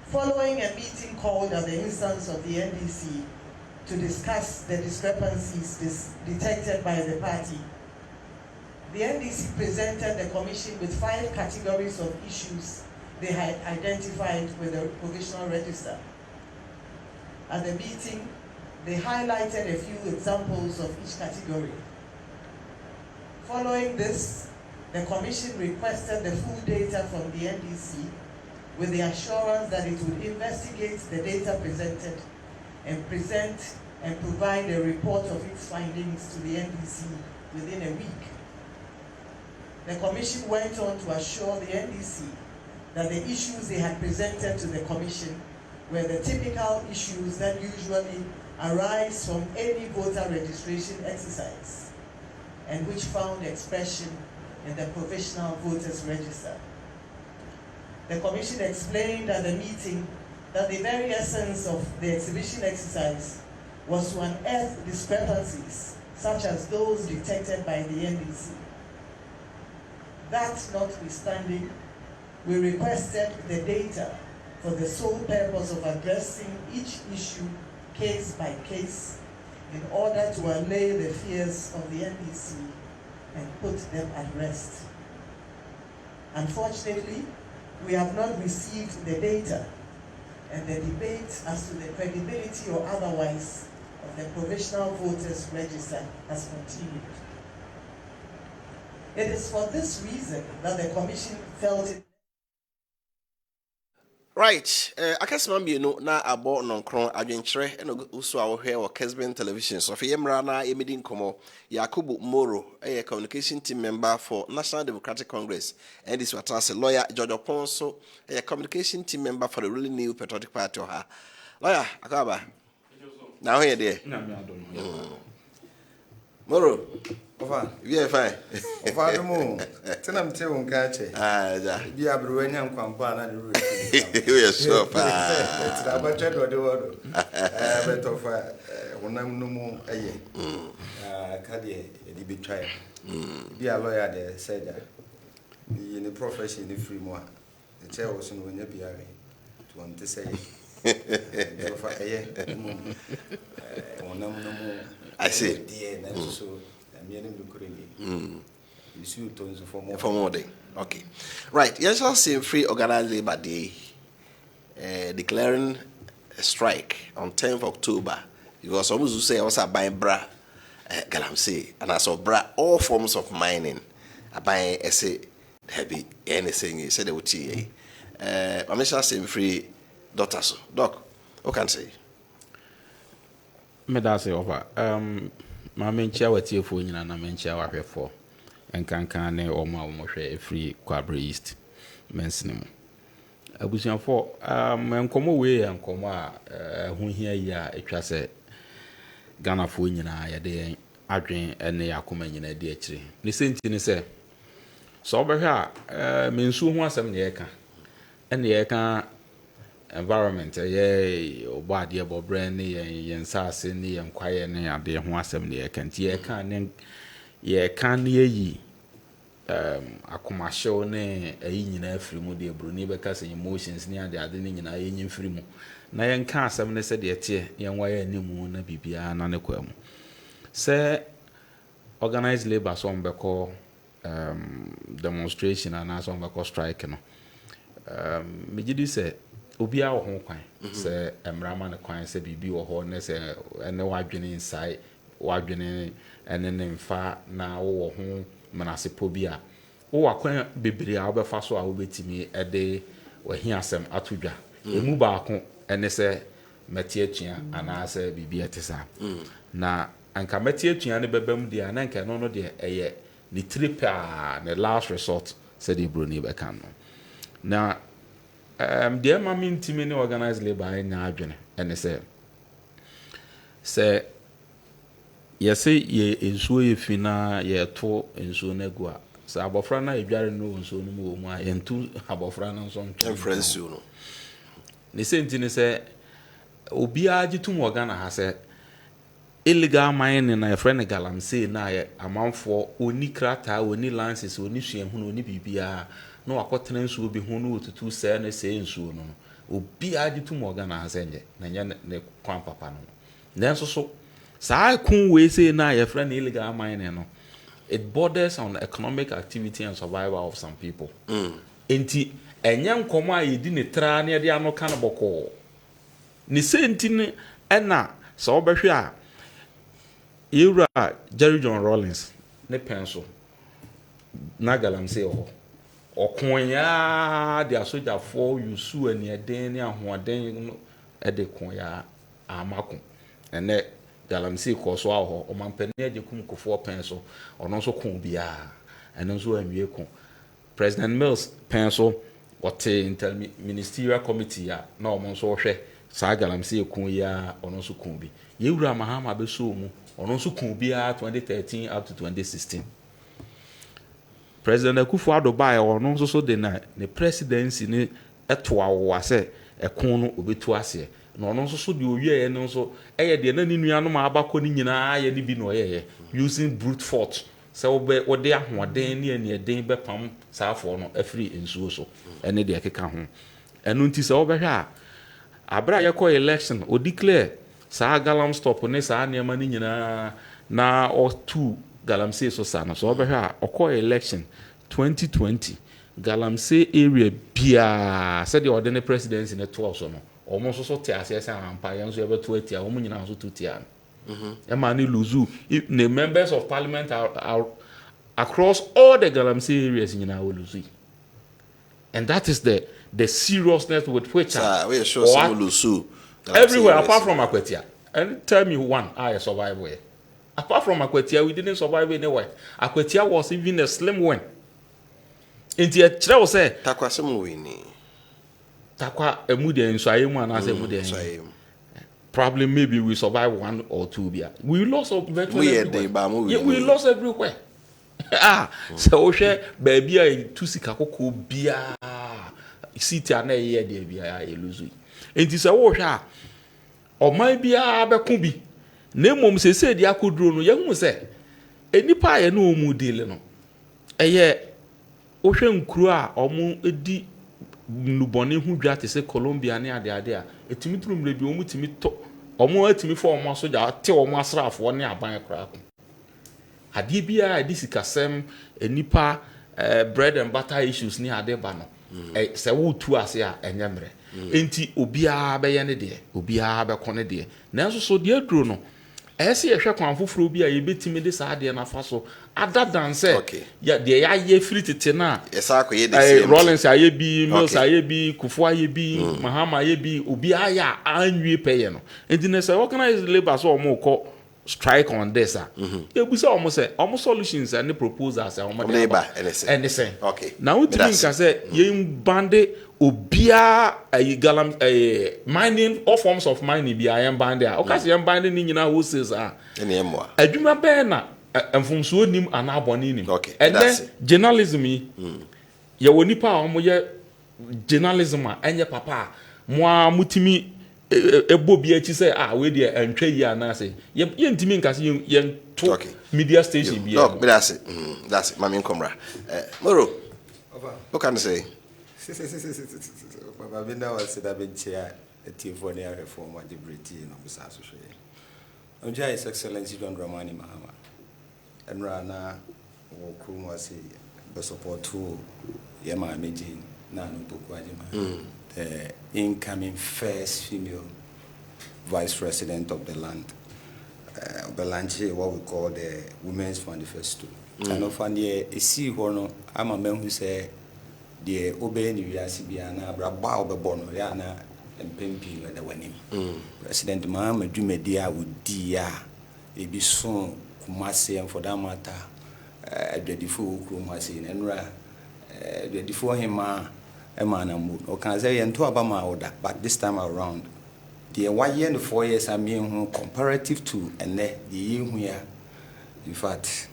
following a meeting called at the instance of the NDC to discuss the discrepancies detected by the party, the NDC presented the Commission with 5 categories of issues they had identified with the provisional register. At the meeting, they highlighted a few examples of each category. Following this, the Commission requested the full data from the NDC with the assurance that it would investigate the data presented and present and provide a report of its findings to the NDC within a week. The Commission went on to assure the NDC that the issues they had presented to the Commission were the typical issues that usually arise from any voter registration exercise and which found expression in the provisional voters register. The Commission explained at the meeting that the very essence of the exhibition exercise was to unearth discrepancies such as those detected by the NDC. That notwithstanding, we requested the data for the sole purpose of addressing each issue case by case in order to allay the fears of the NDC and put them at rest. Unfortunately, we have not received the data, and the debate as to the credibility or otherwise of the provisional voters register has continued. It is for this reason that the Commission felt it. Right, Kessben na abo nonkron Adwenkyere eno usu awohwe wo Kessben television. So for yemra na yemedi nkomo Yakubu Moro, communication team member for National Democratic Congress, and this was a lawyer George Oponso, a communication team member for the ruling New Patriotic Party. Lawyer Akaba. Now here there. Moro. Ofa, yeah, fine. Ofa demo. Tenam te won ka che. Ja. Bi abro anya nkwampa na de ru. We so pa. It's about do the word. But ofa wonam no mu aye. Ka de e bi try. Bi a lawyer there said that the profession is free more. The chair was no nya biare. To want to say. Ofa aye. Wonam no mu. I see. So for more day. Okay. Right. Yes, I'll say free organized Labor Day, declaring a strike on 10th October. Because some who say I was buying bra, galamsey, and I saw bra all forms of mining. I buy essay heavy anything. He said they would see. I'm just saying free doctors. Doc, what can I say? Me da say over. Ma menchia watie fo nyina na menchia wahwefo enkankan ne oma omhwe free Kwabre East mensinem abusuafo enkomo we enkomo a ho hia yi a etwa se Ghana fo nyina ye de adwen ene yakoma nyina de akire ne senti ne se so obehwe a mensu ho asem ne yeka ene yeka environment ye obade ebo brand ne ye nsase ne ye nkwaye ne ade ho asem ne ye kanti ye kan ne ye kan ne yi akomashow ne ayi nyina afiri mu de bro ne be ka se emotions ne ade ne nyina ye nyi firi mu na ye nka asem ne se de tie ye nwaye animu na bibia na ne kwamu se organized labor so mbeko demonstration and so mbeko strike no megidi se obia wo ho kwan se emrama ne kwan se bibi wo ho ne se ene wadwene inside wadwene ene ne mfa na wo ho manasepo bia wo akwan bebere a obefa so a obetimi ede wahi asem atodwa emu baako ene se meti atua ana se bibi etesa na anka meti atua ne bebam dia na anka no de eye ni tripa ne last resort se de bro ni be kan no Now, dear mammy, Timmy organized labor in Adwenkyere, and they say, yes, ye in so fina ye to in so negua. So abofrana ibjare no so no mo en tu abofrana so friends you know. They say obi agi tum Ghana ha say illegal mining na friend galamsey na amanfo oni krata oni lances oni suahunu oni bibia na wakotena nsuo bi ho no otutu say na say nsuo no obi agi tum Ghana ha say nje na nya ne kwan papa no nanso so saa kun we say na friend illegal mining no it borders on economic activity and survival of some people. Enti enye nkomo a yedi ne tra na de ano kan boko ni senti ne na so obehwe a Ira Jerry John Rawlings ne penso na galamsey okonya de asoja for yusu ani eden ne ahoden e de konya amako ene galamsey ko so aho o mampane age kum kofo penso ono so kon bia eno so anwie kon President Mills penso what interministerial committee ya na o so hwe sa galamsey kon ya ono so kon bi Yewura Mahama be so mu ono so kon bia 2013 up to 2016 President Akufo-Addo bai ono so de na the presidency ni etoa wo ase ekon no obetu ase no ono so de owie no so eye de na ni nuanu ma abakọ ni nyina ye ni bi no ye using brute force se wo de ahoden ni ani eden be pam saafo no afri ensuo so ene de ekeka ho enu nti se wo be hwa abra ye ko election o declare sa galam stop ne sa niam ni nyina na o two galamsey so sa na so wo be hwa o election 2020 galamsey area bia said the ordinary presidency in the 12 so no almost so te ase ampa yan so ebe to atia o nyina so to tia e ma ni luzu the members of parliament are across all the galamsey areas nyina wo luzu and that is the seriousness with which we show some luzu everywhere apart from Akwatia. And tell me one I survive where apart from Akwatia we didn't survive anywhere. Akwatia was even a slim win. Inti e kire wo say takwa sem wini takwa emude nsuayemu anase emude nsuayemu probably maybe we survive one or two bia we lost virtually we lost everywhere so o hwe ba bia tu sika kokko bia city ana ye de bia e lose enti se wo hwe a o man bia bekun bi na mom se di akoduro no ye hu se enipa ye no mu deal no eye ohwe nkuru a omu edi nubone hu dwa te se Colombia ne ade a etimi turum rebi omu timi to omu atimi fo omu soja te omu asrafo ne aban kra ko ade bia edi sikasem enipa bread and butter issues ne ade ba no se wo tu ase a enyemre enti obia be ye ne de obia be kone de nanso so de aduro no ese ye hwe kwan foforo bi a ye betimi de sa ade na fa so other than say ya de ya ye free tete na yesa akoye de Rollins aye bi Mills aye bi Kufu aye bi Mahama aye bi obi aya anwie peye no enti na say organized labor so omo ko strike on this ebusa omo say omo solutions and proposals omo labor anything okay now we think say ye bande obia galam mining all forms of mining bi aye bande a okase ye bande ni nyina wo says ene emwa adwuma be na enfumso nim anaboni nim and then journalism ye woni pa omo ye journalism enye papa mo amutimi ebo bi achi say we dey antwa yi anase ye ntimi nkase ye to media station bi no but that's it mami komra moro what can I say baba binda was that be chair TV ne reform wa debreti no bisa so hwe onja His Excellency John Dramani Mahama enrana wo kuma say the support to yema meji na no poku ajima the incoming first female vice president of the land Belanche what we call the Women's Manifesto and often ye see hono ama men who say the obey ni wiase bia na braba obebo no ya na empempi le wanim President Mahama dwumadi a wodi a ebi so Kumasi and for that matter adwadifo Kumasi enra adwadifo hema Emanambu. Or can say and to Abama order, but this time around, the 1 year and 4 years I mean comparative to and the year here. In fact,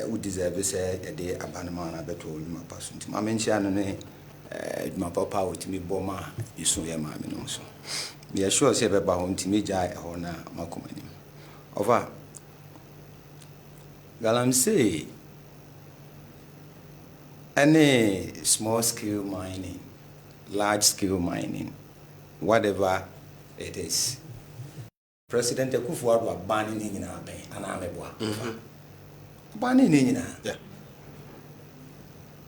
we deserve to say a day abandonment. I bet all my person. I mentioned my papa with me boma is so young, mammy also. We are sure say about to me jai or na Macomani. Over Galamsey. Any small scale mining, large scale mining, whatever it is. President Akufo-Addo was banning in our bay, and I'm a banning in our.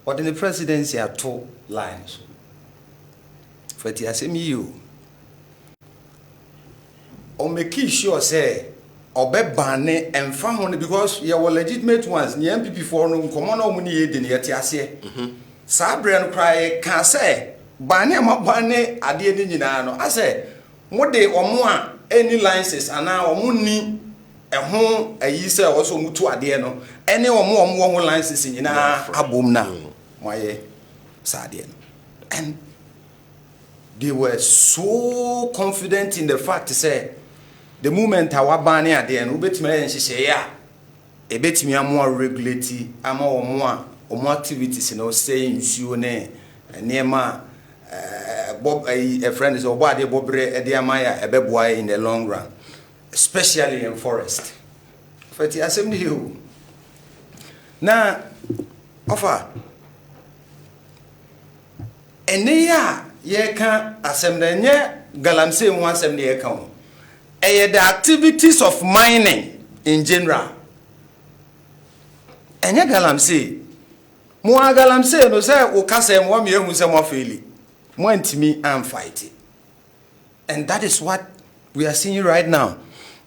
But in the presidency are 2 lines. For the SMU, or make sure say, or be banning and found because you were legitimate ones, the MPP for no common money in the Atiase. Sabrian cry can say, banning my banning at the end. I say, what day or more any licenses and now money a home a year also mutu adieno any or more licenses in abum now my sadian. And they were so confident in the fact to say the moment our banning at the end, ubet me and she say, yeah, a bit me more regulatory, more activities, saying you near ma Bob a friend is obadi bobre ediamaya ebeboy in the long run, especially in forest. Fati assembly you. Now offer enya ye can assembly nye galamsey one assembly ye can. The activities of mining in general. Enya galamsey. Mo galamsey no say o kase mo me ehun se mo faili. Mo antimi am fighting. And that is what we are seeing right now.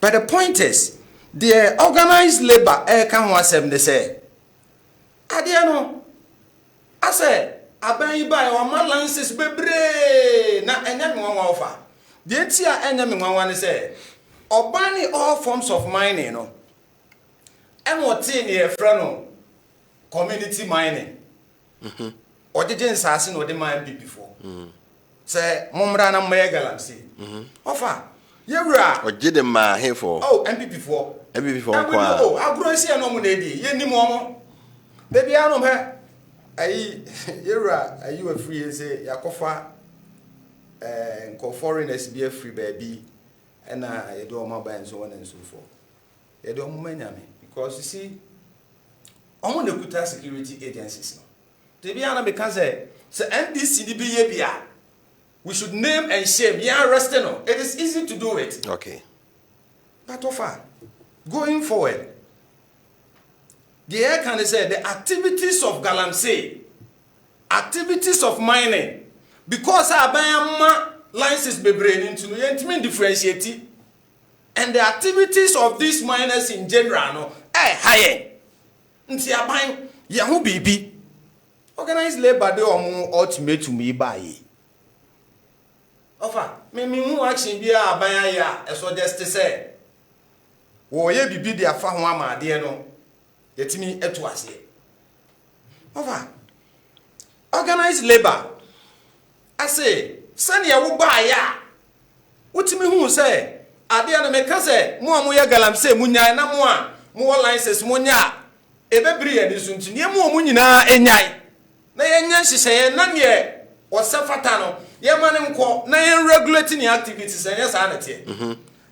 But the point is, the organized labor can one sem they say. Adiano. I say aban buy o man lances bebre na enya me wan offer. The etia enya me wan say obani all forms of mining no. And what in here friend community mining. Or the gens assassin or the mine before. Say, Momra na Galamsey. Offer. Yera. Or did them here for? Oh, MP before. MP before. Oh, I'll grow see a nominee. Ye ni momo. Baby, I know her. Yera, are you a free say Yakofa and call foreigners be a free baby and I do my and so on and so forth. They don't many because you see, on the Kuta security agencies. Tebiana because say NDC we should name and shame. Yeah, arrested no. It is easy to do it. Okay. But offer going forward, the air can say the activities of Galamsey, activities of mining, because our bayama licenses be brain into no differentiate, and the activities of these miners in general no higher. Nti aban yahu bibi. Organized labor do omo ultimatum me buy. Offer me who action be aban ya eso just say. Wo ye bibi de afa ho amade no. Yetimi eto ase. Offer organized labor. I say, send ya wo buy ya. Wotimi hu say ade na me ka say mo amoya Galamsey munya na mo a mo license munya ebebri ya nisunti ne mo nyina enyai. Na yenya hyehyɛ na ne osafata no ye mane nko na yen regulating activities enya sa na tie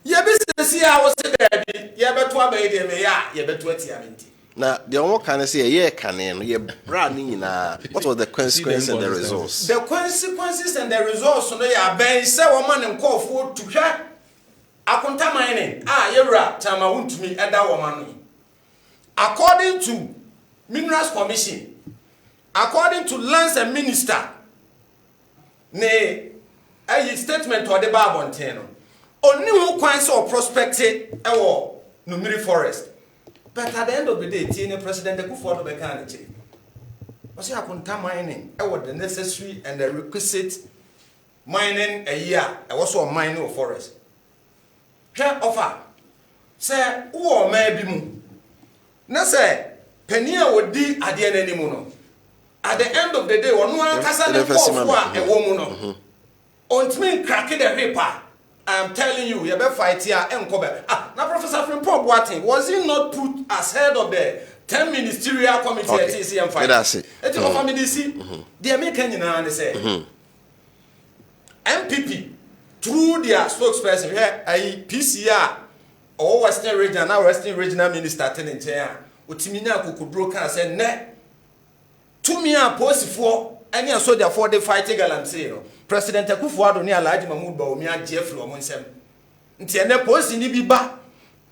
ye business ya wo se da bi ye beto abaye de me ya ye beto atia menti na the one can say ye can no ye bra ni nyina. What was the consequences and the results? The consequences and the results no ya ben se wo mane nko fo to hwa akonta mining yewra tama wuntumi eda wo manu according to Minerals Commission. According to Lance and Minister, a statement or the Barbonteno, only who quite saw prospected no Numiri Forest. But at the end of the day, TN President Akufo-Addo Becanichi was here mining, the necessary and the requisite mining a year, also a mining of forest. Here offer, say, who may be moon. Na say, Penia would di at the end anymore. At the end of the day, one kasa ne kofua e wo mu no. Ontimi crack the paper. I'm telling you, you better fight here and come back. Now Professor Frimpong Boateng, was he not put as head of the 10 ministerial committee at TCM fight? That's it. It's a family DC. The American, they say MPP through their spokesperson here, PCR or Western Region, now Western Regional Minister telling chair, Utimina could broke and said, ne, to me, a post for any so therefore they fighting Galamsey. President Akufo-Addo ni Alhaji Mahmoud Bawumia Jeffrey Omonsem. Nti ene post ni bi ba.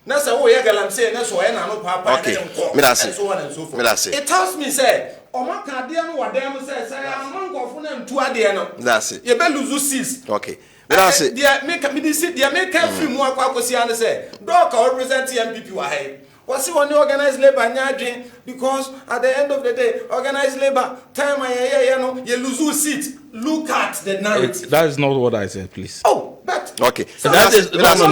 Na say wo ye Galamsey na so ye na no papa na nko. And so on and so forth. It tells me say Oma ka de no wadam say amanko na ntu ade no. That's it. You be lose seats. Okay. That's it. Dia make me see dia make free mu akwa akosi an say do ka represent MPP wa hai. Was he only organized labor nyadwin because at the end of the day organized labor time you lose seat. Look at the narrative. That is not what I said, please. Oh, but okay. So that is no. That's not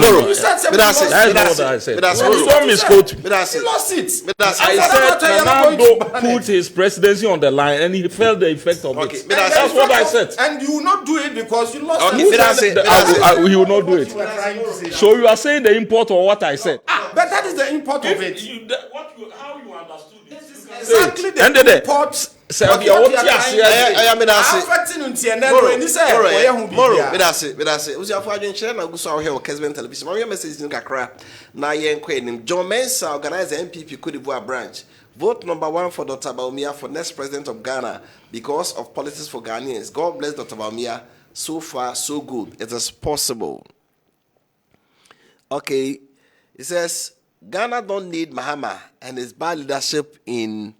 what I said. You misquote me. He lost it. I said Ronaldo put his presidency on the line and he felt the effect of it. That's what I said. And you will not do it because you lost it. He will not do it. So you are saying the import of what I said. But that is the import of it. How you understood it. This is exactly the import. I am Kessben television. My message in Kakra. Na yen John Mensa organized the MPP Cote d'Ivoire branch. Vote number 1 for Dr. Bawumia for next president of Ghana because of politics for Ghanaians. God bless Dr. Bawumia. So far, so good. It is possible. Okay. It says Ghana don't need Mahama and his bad leadership in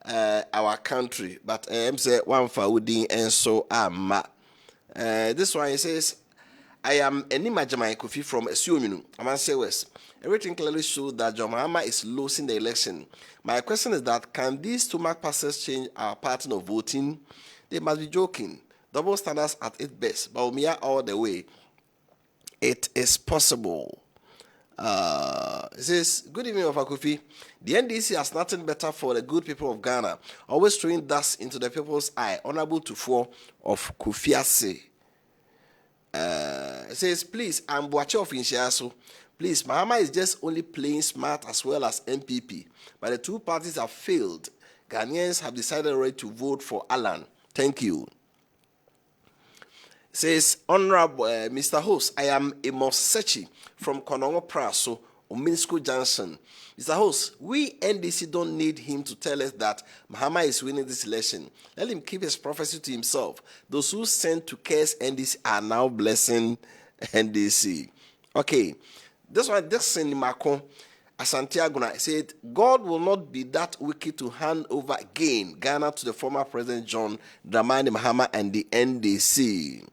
our country, but I'm say one for Udin and so am. This one it says, I am Enima Jamai Kofi from Esuominu, Amanse West. Everything clearly shows that John Mahama is losing the election. My question is that can these 2 mark passes change our pattern of voting? They must be joking. Double standards at its best. Bawumia all the way. It is possible. It says, good evening, Wofa Kofi. The NDC has nothing better for the good people of Ghana, always throwing dust into the people's eye. Honorable to 4 of Kofiase. It says, please, I'm Boache of Inshiaso. Please, Mahama is just only playing smart as well as MPP, but the 2 parties have failed. Ghanaians have decided already to vote for Alan. Thank you. It says, Honorable Mr. Host, I am Amos Sechi from Konongo Praso, Ominsko Junction. Mr. Host, we NDC don't need him to tell us that Mahama is winning this election. Let him keep his prophecy to himself. Those who sent to curse NDC are now blessing NDC. Okay, this one, this in Macon, Asantiago said, God will not be that wicked to hand over again Ghana to the former President John Dramani Mahama and the NDC.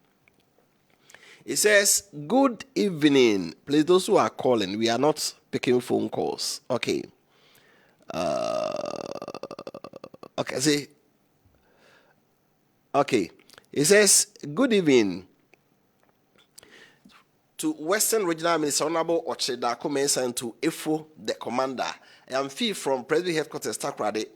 It says, good evening. Please, those who are calling, we are not picking phone calls. Okay. Okay, see. Okay. It says, good evening to Western Regional Minister Honorable Ochedako Mensah and to Efo, the commander. I am Fee from Presbyterian Headquarters, Takrade.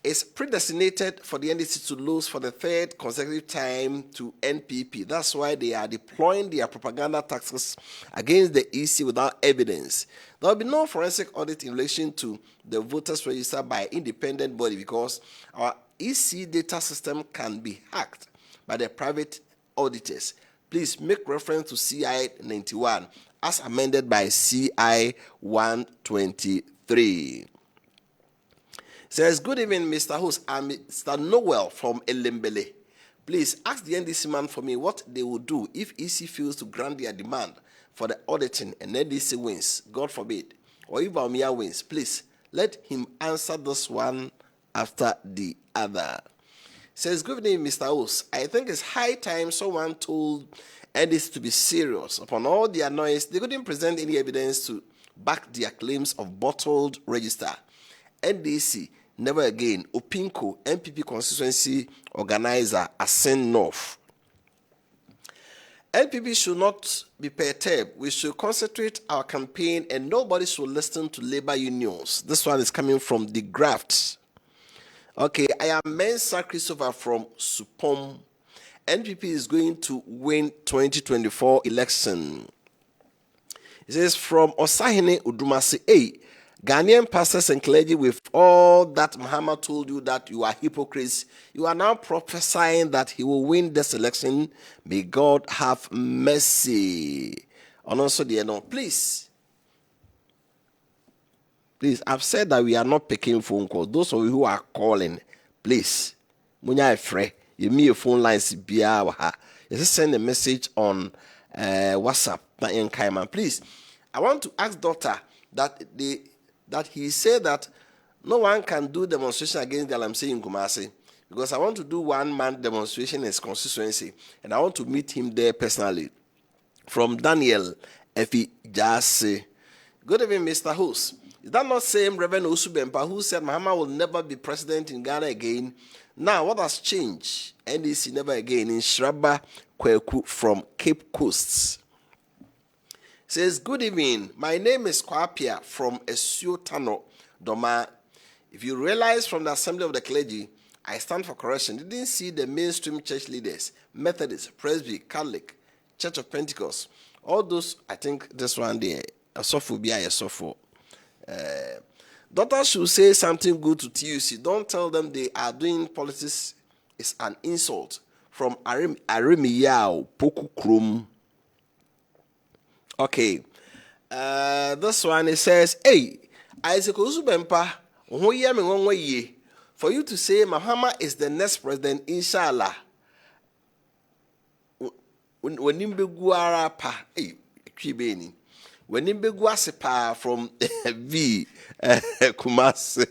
Is predestinated for the NDC to lose for the 3rd consecutive time to NPP. That's why they are deploying their propaganda tactics against the EC without evidence. There will be no forensic audit in relation to the voters registered by independent body because our EC data system can be hacked by the private auditors. Please make reference to CI 91 as amended by CI 123. Says, good evening, Mr. Host. I'm Mr. Noel from Elembele. Please ask the NDC man for me what they will do if EC fails to grant their demand for the auditing and NDC wins, God forbid, or if Bawumia wins. Please let him answer this one after the other. Says, good evening, Mr. Host. I think it's high time someone told NDC to be serious. Upon all their noise, they couldn't present any evidence to back their claims of bottled register. NDC, never again. Opinko, MPP constituency organizer, Asen North. NPP should not be perturbed. We should concentrate our campaign and nobody should listen to labor unions. This one is coming from the graft. Okay, I am Mensa Christopher from Supom. NPP is going to win 2024 election. It says from Osahene Udumasi, hey, Ghanaian pastors and clergy, with all that Muhammad told you that you are hypocrites, you are now prophesying that he will win this election. May God have mercy. And also, please, I've said that we are not picking phone calls. Those of you who are calling, please, Munya Efre, you me your phone lines biya. Just send a message on WhatsApp. Please, I want to ask Doctor that he said that no one can do demonstration against Galamsey in Kumasi, because I want to do one-man demonstration in his constituency, and I want to meet him there personally. From Daniel Efi Jase. Good evening, Mr. Host. Is that not same Reverend Osubempa who said Muhammad will never be president in Ghana again? Now, what has changed? NDC never again in Shraba Kweku from Cape Coast. Says, good evening. My name is Appiah from Esuotano, Doma. If you realize from the Assembly of the Clergy, I stand for correction. Didn't see the mainstream church leaders, Methodist, Presby, Catholic, Church of Pentecost. All those, I think this one there, a sophobia, a sopho. Doctors should say something good to TUC. Don't tell them they are doing politics. It's an insult. From Arimiyao, Poku Krum. Okay. This one, it says, hey, Isaac Osubempa, for you to say Muhammad is the next president, inshallah. When Nimbeguara pa, hey, Kibeni. When Nimbeguase pa from V Kumasi.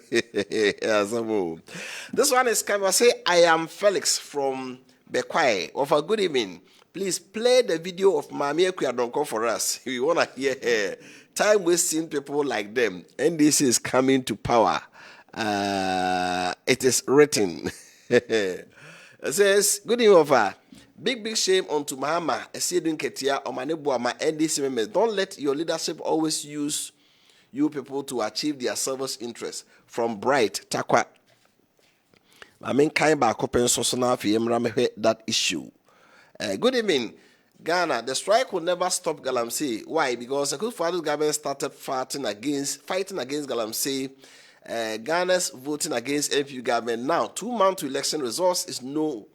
This one is kind of say, I am Felix from Bekwai. Of a good evening. Please play the video of Mami Ekuyadonko for us. We want to hear her. Time wasting people like them. And this is coming to power. It is written. It says, good evening, Wofa. Big shame onto Muhammad. Adwenkyere Omanebuama NDC members. Don't let your leadership always use you people to achieve their service interests. From Bright, Takwa. I mean, kind by coping so now that issue. Good evening, Ghana. The strike will never stop Galamsey. Why? Because the Kufuor's government started fighting against Galamsey. Ghana's voting against NPP government. Now, 2 months to election results is no.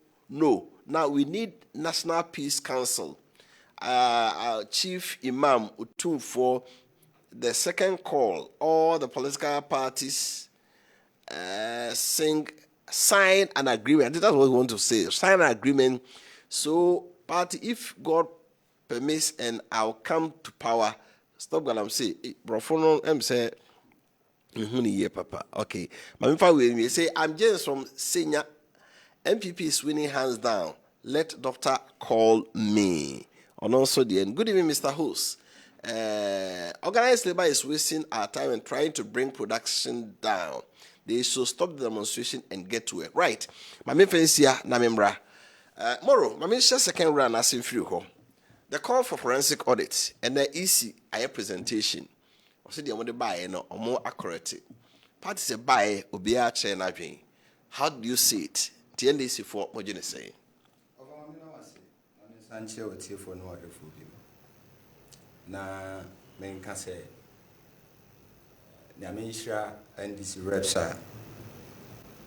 Now we need National Peace Council. Our Chief Imam Utum for the second call. All the political parties sign an agreement. I think that's what we want to say. Sign an agreement. So, party, if God permits and I'll come to power, stop Galamsey. Brofono, say, Papa. Okay. Mamifa will say, I'm James from Senior. MPP is winning hands down. Let doctor call me. And also the end. Good evening, Mr. Host. Organized labor is wasting our time and trying to bring production down. They should stop the demonstration and get to it. Right. Mamifa is here, Namembra. Moro, Mamisha second run as in Fruho. The call for forensic audit and the EC presentation. I said, you want to buy no or more accurate. Party say buy or be a chain. How do you see it? The NDC for what you say? Na menka say na menhira NDC reps a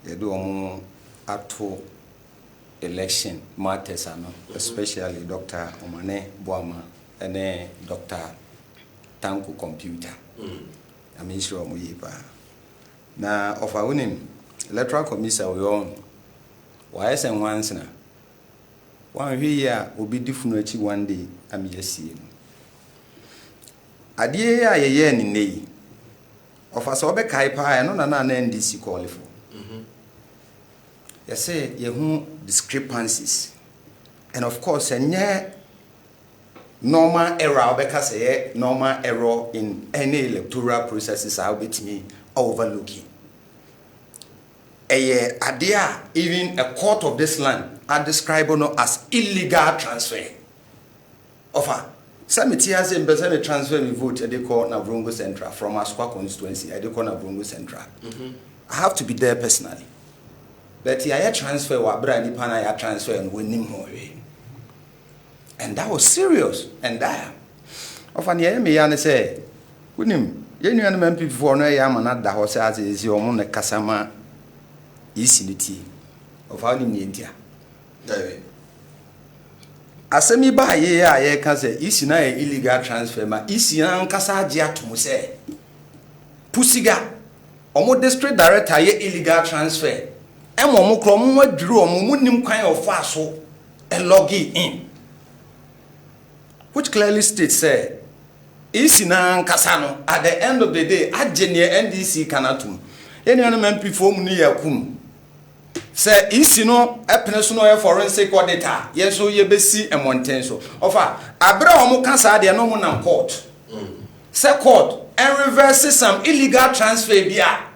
yedo omo ato election matters especially Dr. Omane Boama and Dr. Tanku Computer. I mean, sure, now, of our winning electoral commission, we own why and once now. 1 year will be different one day. I'm just seeing. A dear, a year in Nay. Of us, Obe Kaipa, I know an NDC qualify. You say you discrepancies, and of course, a normal error because a normal error in any electoral processes are with me overlooking. A idea, even a court of this land are described as illegal transfer. Offer some tiers in person transfer we vote they call Navrongo Central from Asqua constituency. I call Navrongo Central. I have to be there personally. But I transfer what brand nipa I transfer and winning more. And that was serious and dire. Often you hear me and say, Winning, you know, men before no yam and not the horse as is your own Kasama easy of how in India. Asemi ba ye a can say isi na illegal transfer ma isi na nkasa agye atom say pusiga omo district director ye illegal transfer emo mo kro mo adwuru omo munim kwan of aso e log in, which clearly states say isi na nkasa no at the end of the day agye ne NDC kanatum eni anu man pifo mu ni yakum. Say isi no epene so no forensic auditor yeso ye besi emonten so ofa abra omo kansa de no mo na court say court and reverse some illegal transfer bia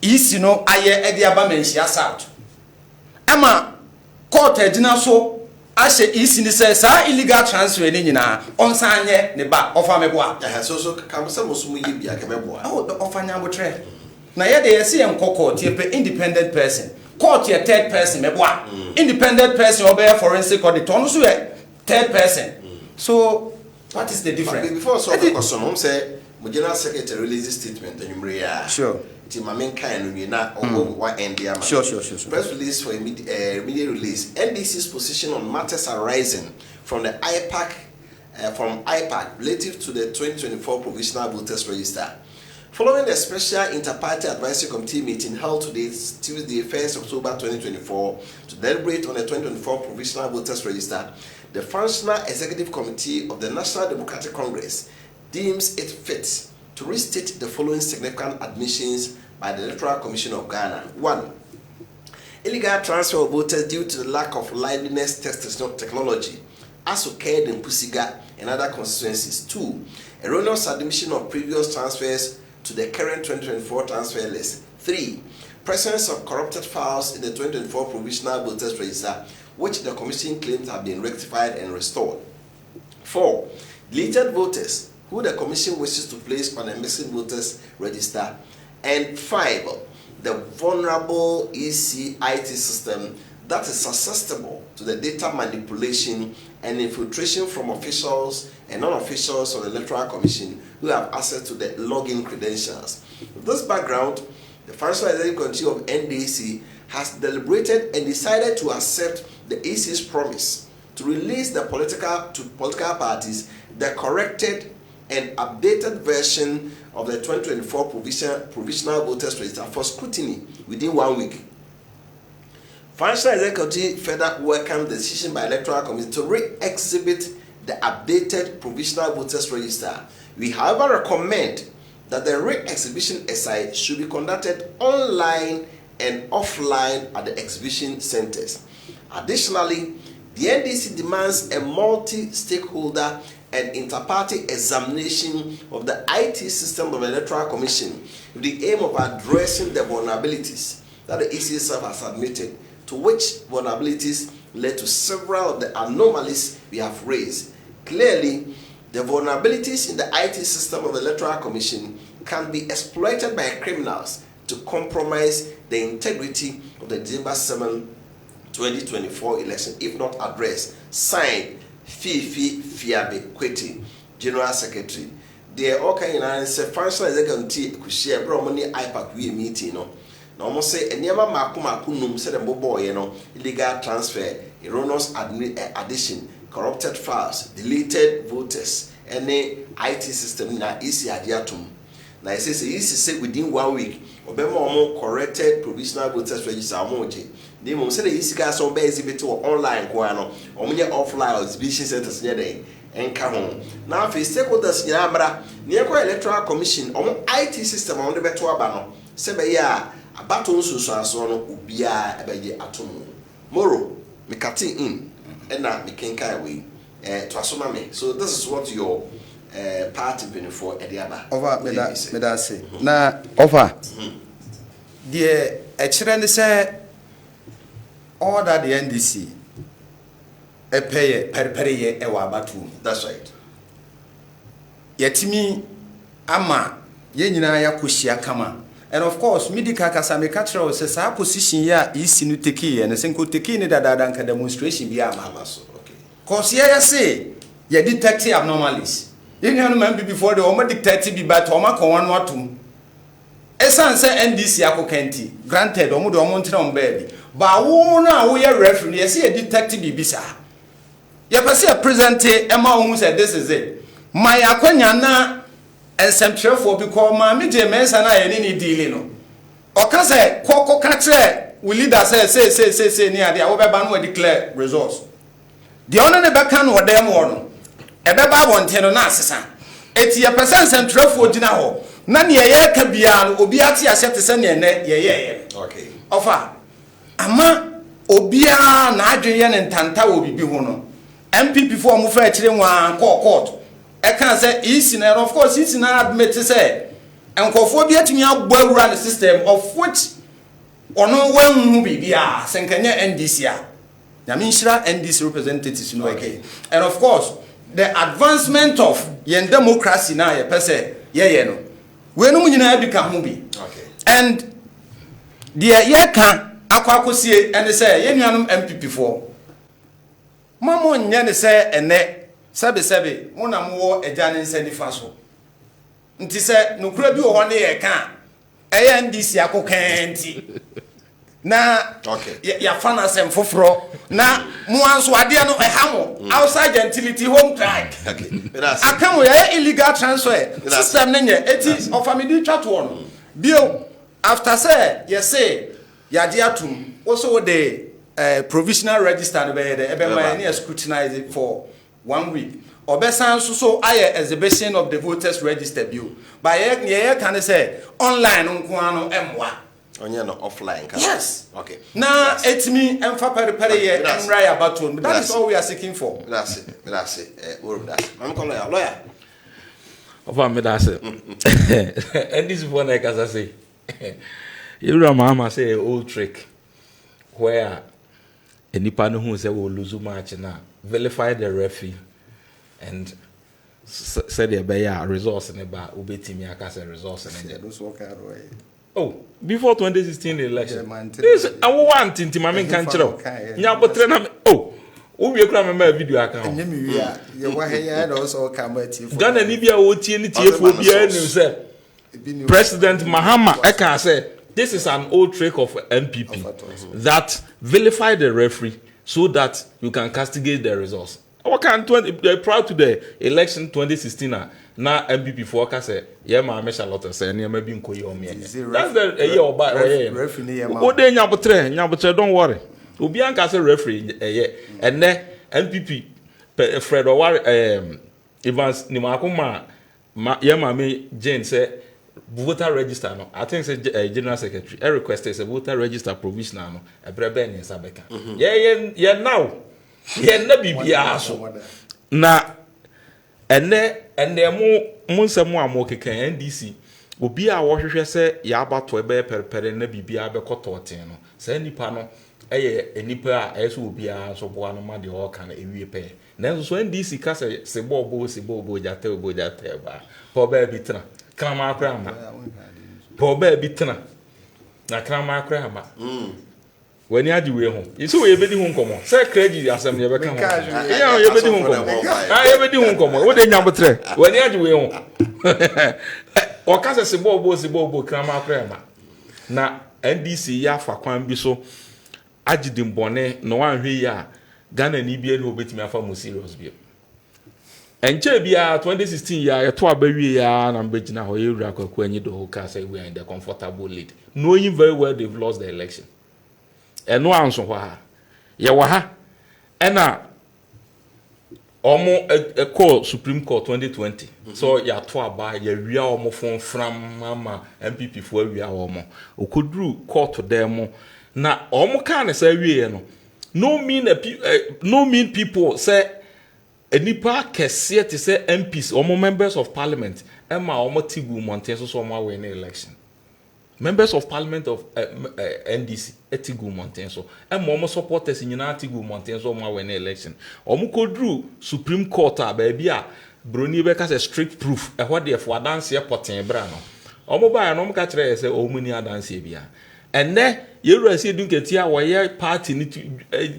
isi no aye e de aba menhia south ama court agina so ashe isi ni say sa illegal transfer ni nyina onsanye ne ba ofa meboa so kam se musumu ye bia ke meboa ofa nya botre na ye de yesi en court ye pe independent person. Court your third person, independent person or forensic auditor, no third person. So what is the difference? Before so the say my general secretary releases statement and you sure. My main kind we not what NDM. Sure. Press release for immediate release. NDC's position on matters arising from the IPAC relative to the 2024 provisional voters register. Following the special inter-party advisory committee meeting held today, Tuesday, 1st October 2024, to deliberate on the 2024 provisional voters register, the Functional Executive Committee of the National Democratic Congress deems it fit to restate the following significant admissions by the Electoral Commission of Ghana. 1. Illegal transfer of voters due to the lack of liveness test technology, as occurred in Pusiga and other constituencies. 2. Erroneous admission of previous transfers to the current 2024 transfer list. 3. Presence of corrupted files in the 2024 provisional voters register, which the Commission claims have been rectified and restored. 4. Deleted voters, who the Commission wishes to place on a missing voters register. And 5. The vulnerable EC IT system that is susceptible to the data manipulation and infiltration from officials and non-officials of the Electoral Commission who have access to the login credentials. With this background, the Functional Executive Committee of NDC has deliberated and decided to accept the EC's promise to release to political parties the corrected and updated version of the 2024 provisional voters register for scrutiny within 1 week. Functional Executive further welcomed the decision by Electoral Committee to re-exhibit the updated provisional voters register. We, however, recommend that the re-exhibition exercise should be conducted online and offline at the exhibition centers. Additionally, the NDC demands a multi-stakeholder and inter-party examination of the IT system of the Electoral Commission with the aim of addressing the vulnerabilities that the EC itself has admitted, to which vulnerabilities led to several of the anomalies we have raised. Clearly, the vulnerabilities in the IT system of the Electoral Commission can be exploited by criminals to compromise the integrity of the December 7, 2024 election if not addressed. Signed, Fifi Fiabe Kweti, General Secretary. There all kind of functional executive could share money IPAC we meeting, no. Now, almost say, and never makum said a boy, illegal transfer, erroneous addition, corrupted files, deleted voters, any IT system na easy adiatum. Now, it says easy say within 1 week, Obama corrected provisional voters register emoji. They must say the easy guys on exhibit online, or offline exhibition centers near day. And come on. Now, if you stakeholders near Electoral Commission, on IT system on the better banner, say, yeah. Abato nsusu no ubia ebeje atomo moro me cutting in na me kenkai we to asoma me. So this is what your party been for ediaba over me that say na over the ekire say all that the NDC pay periperiye e wa abato. That's right. Yetimi ama ye nyina yakohia kama And of course, medical casamecatra says our position here is in Uteki and a single Teki that can demonstration be a mamas. Okay. Cause here say, you detect abnormalities. You know, before the Oma detective be bad Toma one or two. Esan say NDC akokenti granted omo do omo ntina on baby but wo na wo ye referee ye say detective bibisa ye pese present ema wo say this is it my akwanya na ensemptrefo bi ko ma me je mensa na ye ni deal no o ka say kokko ka kire we leader say ni ade wo be ba no declare results the ono ne be kan wo dem wo no e be ba bonte no na asesa eti ye pese ensemptrefo gina ho na ne ye ka bia no obi ate ase te se ne ye okay ofa ama obia na adweye ne ntanta wo bibi ho no MPP for mu fa kire nwa court e kan say isi na of course isi na admit say enkofo bi atumi agbo awura the system of which ono wanhu bibia senkanya NDC a na minshira NDC representatives no again and of course the advancement of yen democracy na ye pese ye no we no nyina bi ka ho bi and the ye kan akwakosie and say ye nuanom MPP for mamo nya ne say ene sebe mo na mo eja ne nsa nifa so nti say nokura bi wo ho ne ye kan eye NDC akokenti na ya fana sem foforo na mo anso ade no ehamo outside gentility home cry akamo ya illegal transfer system ne nye eti ofamidi twato no bio after say yes say ya de atum also the provisional register no be ebe man na scrutinize it for 1 week obesan so aye exhibition of the voters register bio by ye can say online nko ano emwa onye no offline ka yes okay na etimi emfa pere ye enrai abaton that is all we are seeking for that's it work that I'm calling lawyer Ofa me da say and this one like as I say you mama say old trick where enipa no hu say we lose match na vilify the referee and said the beya resource ne ba obetimi aka say resource ne those work out way. Oh, before 2016 election. This I want inti mama kan kire. Nya botre na oh, wo wie kura mama video aka ho. Nya mi wi a ye wa he ya do so come ati for. Ghana ni bia wo tie ni tie fo bia nim say President Mahama eka say this is an old trick of MPP that vilify the referee so that you can castigate the results. What can prior to the election 2016 na MPP for ka say ye ma me Charlotte say na ma bi nkoyi o me. That's the year oba referee ye ma. O de nyabotre don't worry. Obi an ka say referee and MPP Fred Owari Evans ni ma akoma ye ma me Jane say voter register no I think say general secretary I requested say voter register provisional no ebrebe ni sabeka ye now ye na bibia so na ene mu nsemu amokeke NDC obi a wo hwehwe se ya abato ebe perpere na bibia be kototen no say nipa no eye enipa a eso obi a so boa no ma de o kan ewie pe na so NDC ka se bobo jate ba po ba bi tena krama akra ma po ba bi tena na krama akra ma wani adi we ho isi we yebedi hu nkomo se credit asem ye beka ho ya yebedi hu nkomo yebedi hu nkomo wo de nyabotre wani adi we ho o ka se bobo krama akra ma na NDC ya fa kwan bi so agidim bone no wan hwe ya Ghana ni bia no obetimi afa mo serious bia enche bia 2016 ya to abawie ya na mbegina ho ye wura kwaku anyi do ho ka say we are in the comfortable lead knowing very well they've lost the election eno anso ha ye wa ha ena omo call Supreme Court 2020 so ya to aba ya wia omo fon fram mama MPP fo awia omo okodru court dem na omo kan say wie no no mean people say enipa kese te say MPs omo members of parliament ema omo tigu monten so omo win election members of parliament of NDC etigu monten so ema omo supporters nyina tigu monten so omo win election omo kodru Supreme Court a ba bia broni be ka say strict proof e ho de for dance e poten bra no omo ba no ka kire say omu ni adanse bia enne yeru ase dunketia wo ye party ni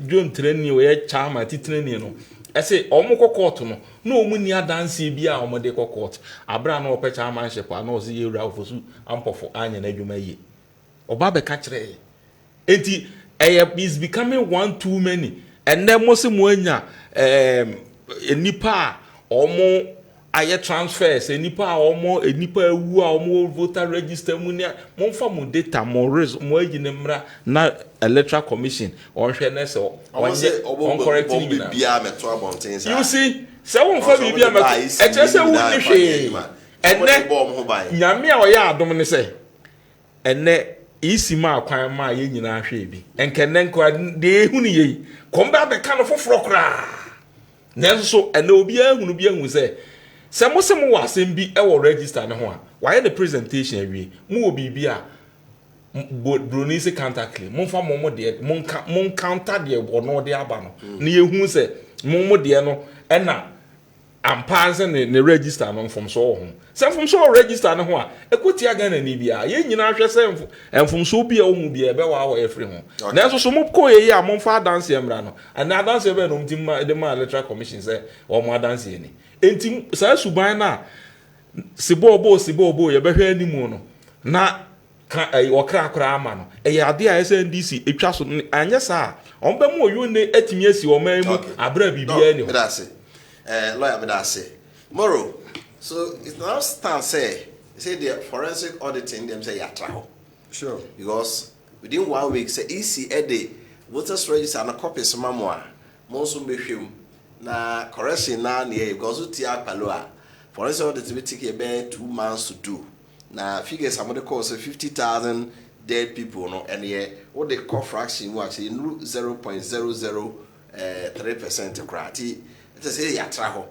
John Treni wo ye chama titreni no ese omo kokot no na omu ni adanse bia omo de kokot abra na ope chama ship na o se yeru afosu ampofo anya na adwuma yi oba be ka kire enti is becoming one too many enne mo se mo anya enipa omo aye transfers enipa omo enipa ewu a omo voter register mu nia mo fa mo data mo agine mra na electoral commission on hwe na se on correct ni bia meto abonten sa you see se won fa bibia meto e che se won ni hwe enne nyame a oya adom ne se enne isi ma kwan ma ye nyina hwe bi enkenne nkwa de ehu ni ye komba be kan foforo kra nenso enne obi ahunu bi ahunu se mo se mo wasem bi e wo register ne ho a why the presentation awie mo obi bi a broni se counter claim mo fa mo de mo counter de ono de aba no na ye hu se mo de no e na ampanse ne register no from so ho se from so register ne ho a ekoti aga na ni bi a ye nyina hwe se from so bi a o mu bi e be wa wo efri ho na so mo ko ye a mo fa dance emra no ana dance be no mtim de ma electoral commission se o mo dance ni enti sa suban na sibobo ye behwe animu no na ka okra kra ama no ye ade a SNDC etwa so anya sa on be mo yo ne atimi asi o man mu abra bibia ni lawyer medase moro so it now stand say the forensic auditing them say yatra sure because within 1 week say EC the voters register na copies mamoa mo so behwem na correction na ne because utia palo a forensic audit will take about 2 months to do na figures somebody calls 50,000 dead people no and yeah what the core fraction was actually 0.003% krati it say yatra ho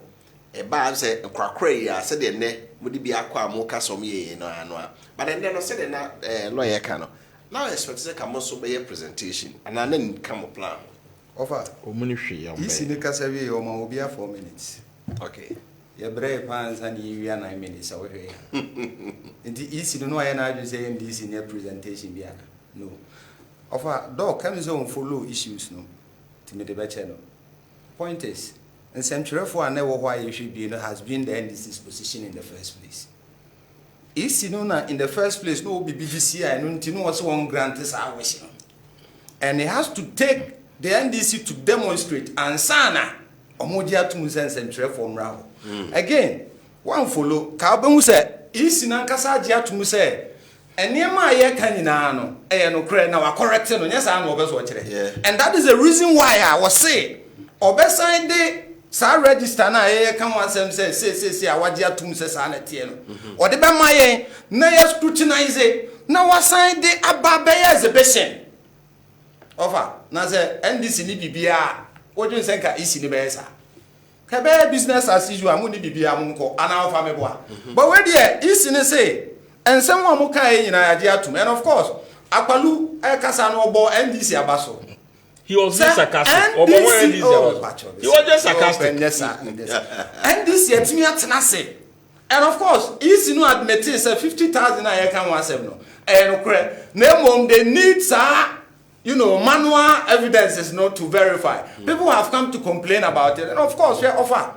e ba say kwakra ya say de ne mudi bi akwa mo ka som ye no ano but then no say de na lawyer ka no now expect say come so be presentation and then come plan offer omuni hwe ya isi ni kasa wi o ma obi a 4 minutes okay ye bre pan san yi wi na 9 minutes awehwe ndi isi no ya na adu say ndi isi ne presentation bi ana no offer dog can so follow issues no timede be che no point is and centrefo and why you should be has been the NDC's position in the first place. Isi no na in the first place no be BGC and no was one grant this our wish. And it has to take the NDC to demonstrate and sana omodia to sense centrefo mra. Again, one follow ka be hu say isi na nkasa agia to say enema ye kan nyina no e no kre na wa correct no nyesa na obeso kire. And that is the reason why I was say obesan de sa register na ye kan wansem say awaje atum say sa na tie no o de be maye na ye scrutinize na wasan de ababe exhibition offer na say NDC ni bibia wodun senka isi ni be sa ka be business as usual amu ni bibia mu nko ana offer me boa but we there isi ni say ensem wa mu kan nyina yaje atum and of course akwalu e kasa no obo NDC abaso. He was just sarcastic. He was just sarcastic. And this year, and of course, he's no admitting 50,000 I can want no. And they need manual evidences not to verify. People have come to complain about it, and of course, we offer.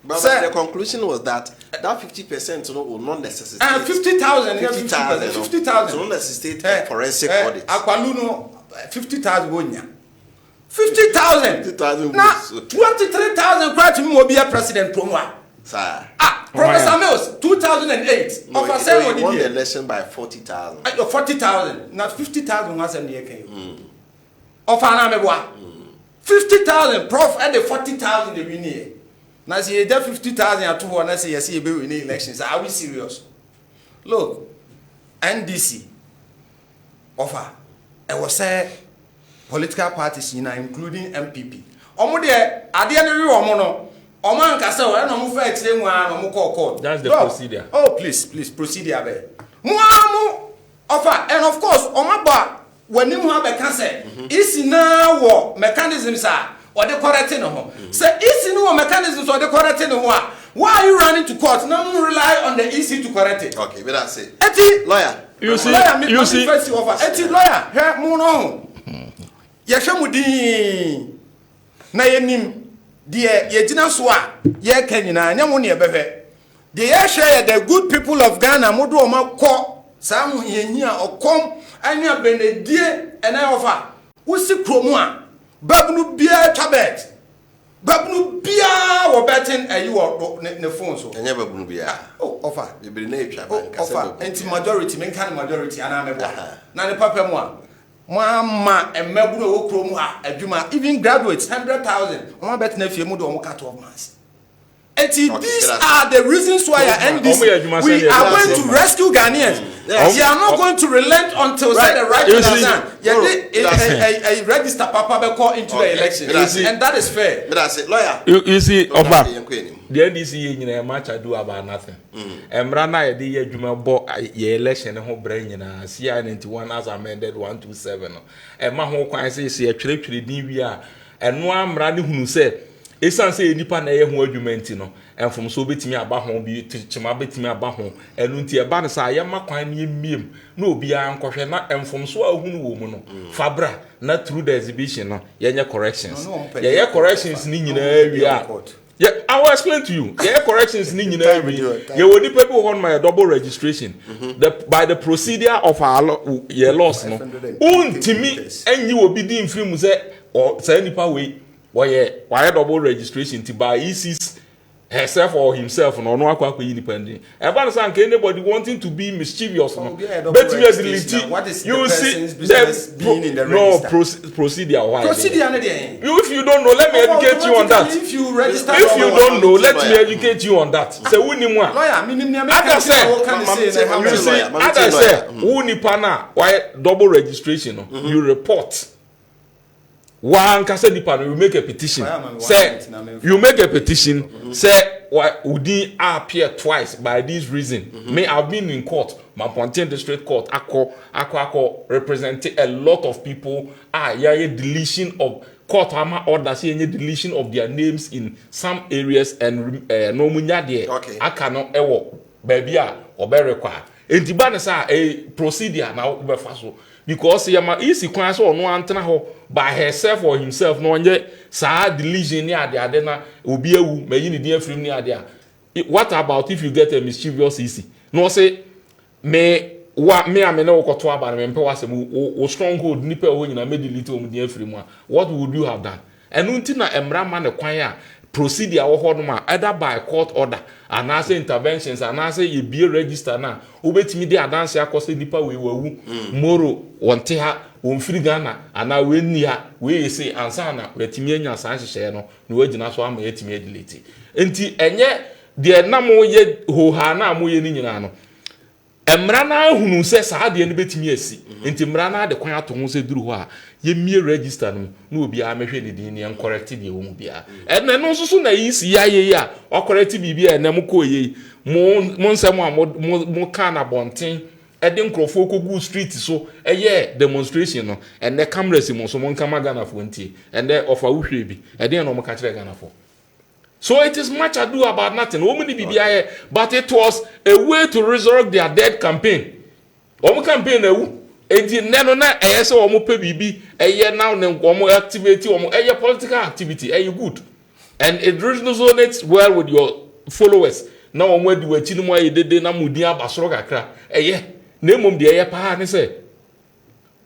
But the conclusion was that 50% will not necessitate 50,000. 50,000 will not necessitate forensic audit. 50,000 50,000. Now 23,000 quite to me will be a president promo. Sir. Professor Mills 2008. No, he won the election by 40,000. 40,000. Not 50,000 was in the UK. Of an 50,000 prof at the 40,000 they win here. Now see there 50,000 at 2 and say yes he be winning elections. Are we serious? Look, NDC offer. I was say political parties including MPP. Omo de ade ne wi omo no. Omo anka se we no mo fa explain wan no mo call court. That's the procedure. Oh please procedure be. Mo offer and of course omo ba wani mu abeka se isi na wo mechanisms a o de correct no ho. Say isi no wo mechanisms o de correct no ho a Why are you running to court? Now you rely on the EC to correct it. Okay, but that's it. Eti Lawyer. You see, first offer. Eti lawyer, here muno. Yahwe mudi na yenim die yegyina so a ye ka nyina nya mo ne ebehwe. The share the good people of Ghana modu o makọ sam yenyi a okom anya benedie ena offer. Usi kromu a babnu bia tabet. Babnu bia wo betting ayi ne phone so. Enya babnu bia. Oh, offer. We be na etwa ban kase. Offer. Enti majority men kan majority ana mebo. Na ne papa mu a. Mama emegunu wo kromu a adwuma even graduates 100,000. Oma bet na fie mu do omo cut 12 months. These are the reasons why we are going to rescue Ghanaians. We are not going to relent until the right is done. A register papa call into the election, and that is fair. But I say, lawyer, you see, Oba, the NDC in much ado about nothing. Emrana the year Juma bought your election and home brain in a CI91 as amended 127. And my whole can say a trip to the DVR and one running who said. Esan say nipa na ye ho argument no enfom so betimi aba ho bi chima betimi aba ho enu nti e ba ne sa ye makwan ne miem na obi an kohwe na enfom so ahunu wo mu no fabra na through the exhibition no ye nye corrections ye corrections ni nyina awia yeah, I will explain to you. Yeah, corrections ni nyina awia ye woni people on my double registration by the procedure of our ye laws no untimi enyi obi di mfiri mu se o say nipa we why double registration to buy ECs herself or himself no akwa independent. About anybody wanting to be mischievous no. But you see being in the procedure why? Procedure if you don't know, let me educate you on that. If you don't know, let me educate you on that. Say who ni mo? I say who ni pana why double registration no? You report. One can say you make a petition. Say you make a petition. Say Udi appear twice by this reason. May have been in court. My Pontian District Court. Ako represented a lot of people. Deletion of court order. See any deletion of their names in some areas and no munya there. Okay. I cannot ewo baby or be require. And the ban a procedure now be faso. Because yama easy kwan so no antena ho by herself or himself no onye sa delusion ni ade ade na obi ewu mayi ni dia frame ni ade a. What about if you get a mischievous easy? No say me ame na okoto aba na me mpe wase o stronghold ni pe ho nyina me delete o mu dia frame a. What would you have done? Enu nti na emra ma ne kwan a procedure wo ho no ma either by court order and as interventions and as you be register na obetimi dey adanse akose nipa we wawu moro wonte ha wonfiri Ghana ana we ni ha we say ansa na wetimi anya san hyehyɛ no na wagina so ama yetimi delete enti enye de na mo ye ho ha na mo ye ni nyina no emra na hunu se sa de ne betimi asi enti emra na de kwan ato ho se duru ho a ye mie register no na obi a mehwe ne din ne correct de wo mu bia ene no so na yi si ya ye ya o correct bibia ene mo ko ye mo nsem a mo ka na bonten ede nkrofo kogu street so eye demonstration no ene cameras mo so mo nka magana fo ntie ene ofa uhwe bi ede no mo ka kire Ghana fo. So it is much ado about nothing. But it was a way to resurrect their dead campaign. Campaign enti neno na eyese omo pe bibi eye now ne omo activity omo eye political activity eye good. And it resonates well with your followers. Now omo di wachi no mo eye dede na mudin abasoro kakra eye na emom de eye pa ne say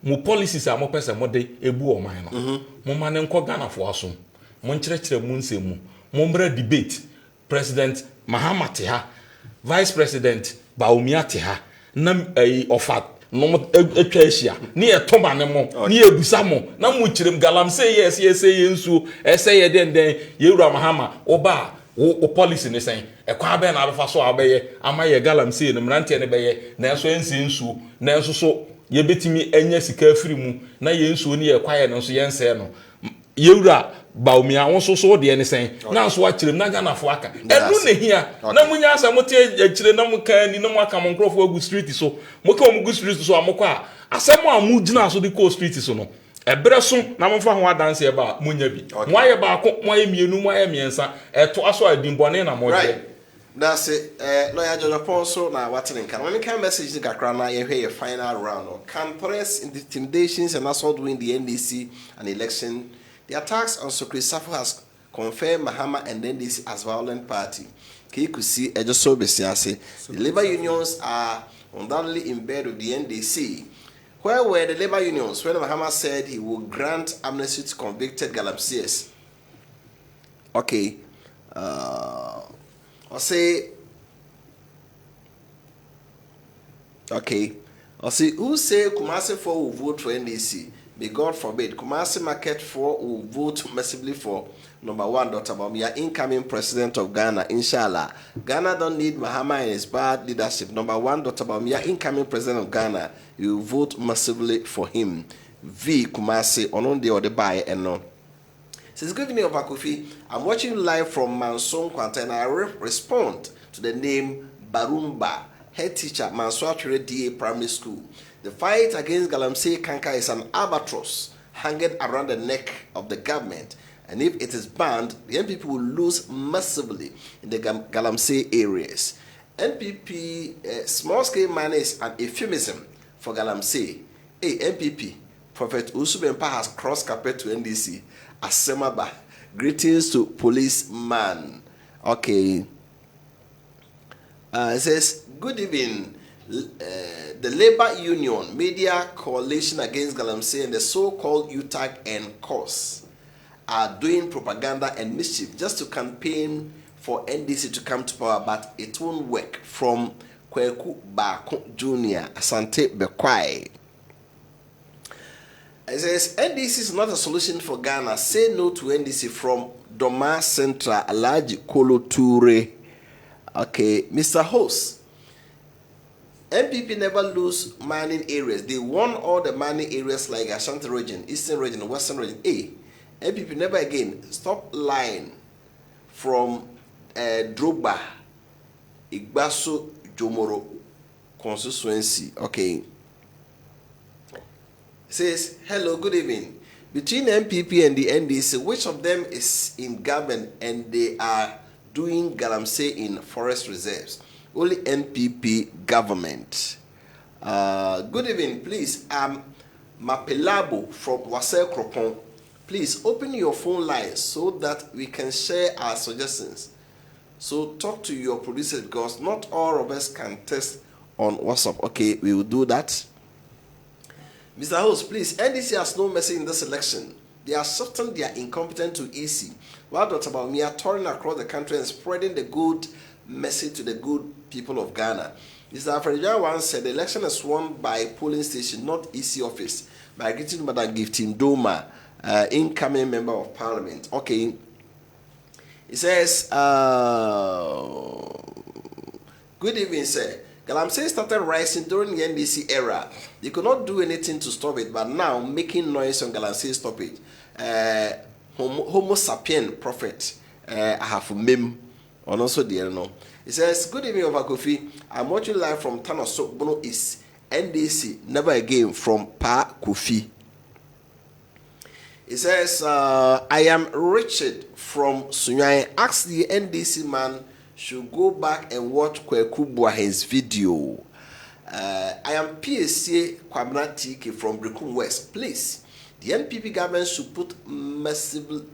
mo policies a mo pese mo de ebu o man no. Mo ma ne nko Ghana fo aso. Mo nkyerɛkyerɛ mu nsɛm mu debate President Mahama Teha, Vice President Baumia Teha, nam ofat no etwa ahyia ne etoma ne mo ne ebusa mo na mo kyerem galam say yes yensu say ye den ye wura Mahama oba o policy ne sen ekwa be na abefa so abeye ama ye galam say ne mrante ne beye na enso ensu na enso so ye betimi enya sika afiri mu na ye ensu ne ye kwaye no so yense no ye wura Baumia won so de ne sen na so akyerem na Ghana fo aka enu ne hia na munya asa mote akyire na mo kan ni na mo aka mo nkrofo agu street so mo ka mo gu street so amoko a asem a mo gina so de ko street so no ebere so na mo fa ho adanse e ba munya bi mo aye ba ko mo aye mienu mo aye miensa eto aso adimbone na mo je That's it. Lawyer John Aponso na watching. Can we can message the Kakrana your final round? Can press intimidations and assault win the NDC an election? The attacks on Sokri Safo has confirmed Mahama and NDC as violent party. You could see just so the labor unions are undoubtedly in bed with the NDC. Where were the labor unions when Mahama said he will grant amnesty to convicted Galamsees? Okay. I'll say. Okay. I'll say who say Kumasi 4 will vote for NDC? May God forbid. Kumasi Market 4 will vote massively for number 1, Dr. Bawumia, incoming president of Ghana. Inshallah. Ghana don't need Mahama and his bad leadership. Number 1, Dr. Bawumia, incoming president of Ghana. You vote massively for him. V. Kumasi, Onondi or the buy and no. Since good evening, Wofa Kofi, I'm watching you live from Manson Kwanta and I respond to the name Barumba, head teacher, Mansour DA Primary School. The fight against Galamsey Kanka is an albatross hanging around the neck of the government. And if it is banned, the NPP will lose massively in the Galamsey areas. NPP small-scale mining is an euphemism for Galamsey. Hey, NPP, Prophet Usubempa has crossed carpet to NDC. Asemaba, greetings to policeman. Okay. It says, good evening. The Labor Union, Media Coalition Against Galamsey and the so-called UTAG and COS are doing propaganda and mischief just to campaign for NDC to come to power, but it won't work. From Kweku Bako Jr. Asante Bekwai. It says, NDC is not a solution for Ghana. Say no to NDC from Doma Central, Alaji Kolo Ture. Okay, Mr. Host. NPP never lose mining areas. They won all the mining areas like Ashanti region, Eastern region, Western region. NPP never again. Stop lying from Drogba, Igbaso, Jomoro constituency. Okay. Says, hello, good evening. Between NPP and the NDC, which of them is in government and they are doing Galamsey in forest reserves? Only NPP government. Good evening, please. I'm Mapelabo from Wasel Kropon. Please open your phone lines so that we can share our suggestions. So talk to your producers because not all of us can test on WhatsApp. Okay, we will do that. Mr. Host, please, NDC has no mercy in this election. They are shifting their incompetence to EC, while Dr. Bawumia touring across the country and spreading the good message to the good people of Ghana. Mr. Afredian once said the election is won by polling station, not EC office, by greeting Madam Gifting Doma, incoming member of parliament. Okay. It says, good evening, sir. Galamsey started rising during the NDC era. They could not do anything to stop it, but now making noise on Galamsey stop it. Homo sapien prophet, I have a meme on also there. No, it says, good evening, Wofa Kofi. I'm watching live from Tanoso Bono East, NDC, never again from Pa Kofi. It says, I am Richard from Sunyai. Ask the NDC man should go back and watch Kweku Buahen's video. I am PSC Kwabena TK from Brikum West. Please, the NPP government should put massive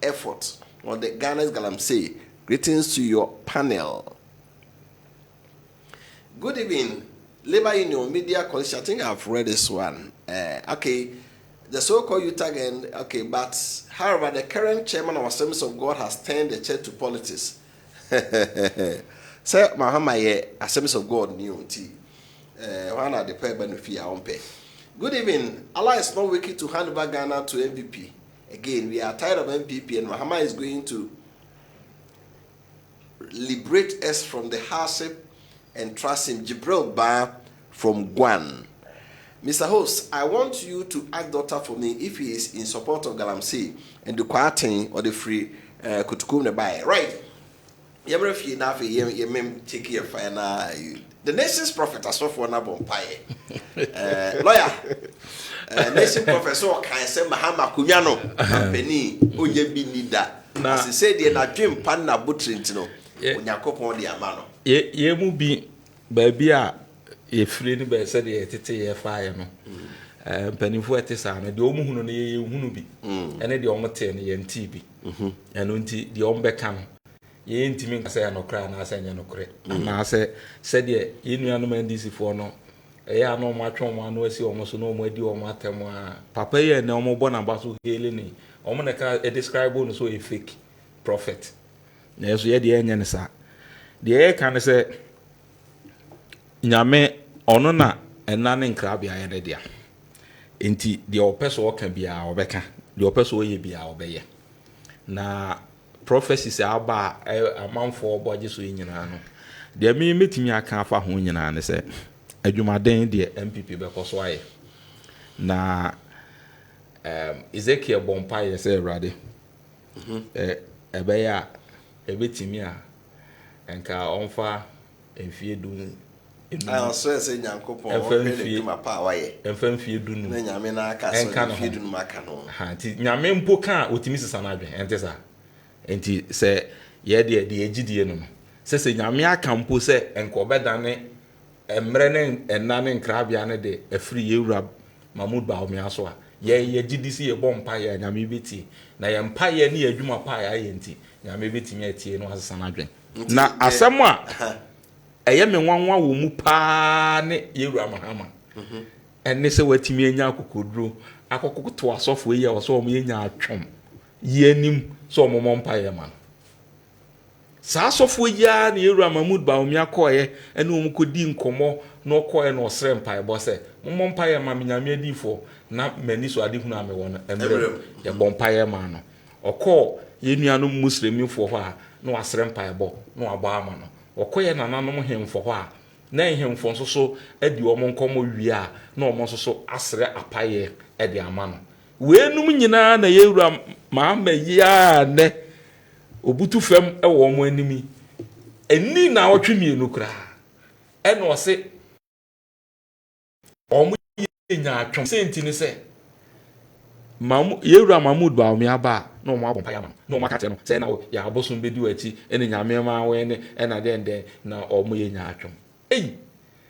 effort on the Ghana's Galamsey. Greetings to your panel. Good evening, Labor Union Media Coalition. I think I've read this one. Okay, the so-called UTAG and okay, but however, the current chairman of Assemblies of God has turned the church to politics. Say Mahama ye Assemblies of God new tea. One are the pair benefit our own pay. Good evening. Allah is not wicked to hand over Ghana to MPP. Again, we are tired of MPP and Mahama is going to liberate us from the hardship and trust him. Jibril Ba from Guan. Mr. Host, I want you to ask Doctor for me if he is in support of Galamsey and the quarantine or the free Kutukum nearby. Right. The nation's prophet as well for an abompire. Lawyer, nation professor can say Mahama Kunyano, Penny, Oyebi Nida. As he said, the Najim Panna Butrintino. Onyankopon de amano. Ye mu bi baabi a ye free ni be se de tete ye fire no. Mpanimfo ete saa no de omu hunu no ye hunu bi. Ene de omo te no ye nti bi. Eno nti de omo beka no. Ye ntimi nkasa ya no kra na asa nya no kre. Na se de ye nuanom NDC fo no eya no mo atwe mo anu asi omo so no mo adi omo atem a papa ye na omo bo na baso hele ni omo na ka describe no so a fake prophet. Na yeso ye de enya ne sa. De ye kan se nyame ono na ena ne nkra bia ye ne dia. Enti de opeso o kan bia obeka de opeso o ye bia obeye na prophecy se aba amanfo oboje so nyina no de me metimi aka afa ho nyina ne se adwumaden de MPP be koso aye na Ezekiel bompa ye se Awurade ebe ya ebetimi a enka onfa enfie dun I so say Nyankopon o pele duma pa waye emfa mfie dunu na nyame na aka so mfie dunu maka no ha ti nyame mpo ka otimi sesa na adwe ente sa enti se ye de egidie no se nyame aka mpo se enko bedane emre ne enane nkrabia ne de afri yewura Mahmoud Baomi aso a ye gidisi ye bompa ye nyame beti na ye mpa ye ne adwuma pa ya ye enti nyame beti me atie no asesa na adwe na asem a eye me nwanwa wo mu pa ne yewura mahama enne se watimi anya akokoduro akokoto asofo ye wo so omo yenya atwom ye nim so omo mompa ye man sa asofo ya ne yewura Mahmoud Baomi akoye ene omo kodi nkomo na okoye na osre mpa ye bo se mompa ye ma nyame adifo na mani so ade hunu ame won emre ye bompa ye man no okọ ye nuanom muslimifo ho a na wasre mpa ye bo na waba ama no okoye nananom hemfo ho a na hemfo nso so adi omo nkomo wi a na omo nso so asre apaye edi ama no wenum nyina na yewura ma ya ne obutu fam e wo omo animi eni na otwemienu kra e na ose omo yenya atwom senti ni se yewura Mahmoud Baomi aba na omo abompa ya ma na omo akate no se na ya abosun bedi wachi ene nyame ma we ne na de na omo yenya atwom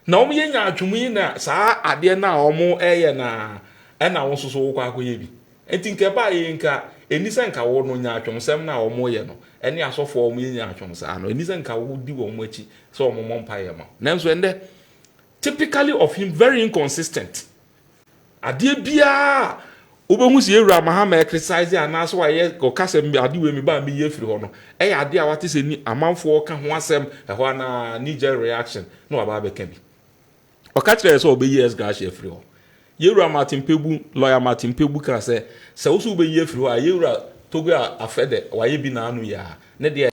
na omo yenya atwom yi na saa ade na omo eye na na wo soso wo kwa akoye bi enti nke ba ye nka enise nka wo no nya atwom sem na omo ye no ene asofo omo yenya atwom saa no enise nka wo di wo mo achi so omo mompa ye ma nanso ende typically of him very inconsistent ade bia obehu si ewura mahama criticize anaso wa ye ko kasem ade we mi ba mi ye firi ho no e ade a wate se ni amanfo ka ho asem e ho na knee-jerk reaction no aba be ka bi o ka kire so obeyi es ga she firi ho yewura Martin Pebu lawyer Martin Pebu ka se wo be ye firi ho a yewura togo afede wa ye bi na anu ya ne de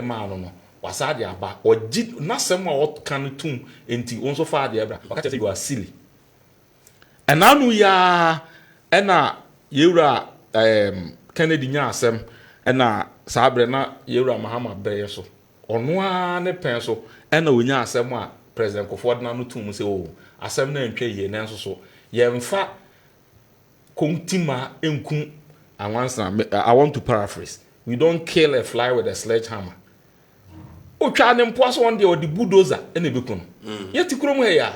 ma no wasade aba oji nasem a kan tum enti onso fa de ebra o ka kire you are silly enanu ya ena yewura Kennedy nya asem ena sabre na yewura Mahama breye so ono a ne pen so ena onya asem a president Kofod na no tum se o asem na ntwe ye na nso so ye mfa kontima enkum I want to paraphrase we don't kill a fly with a sledgehammer o twa ne mpo so on de o di bulldozer ena bekun ye tikrom he ya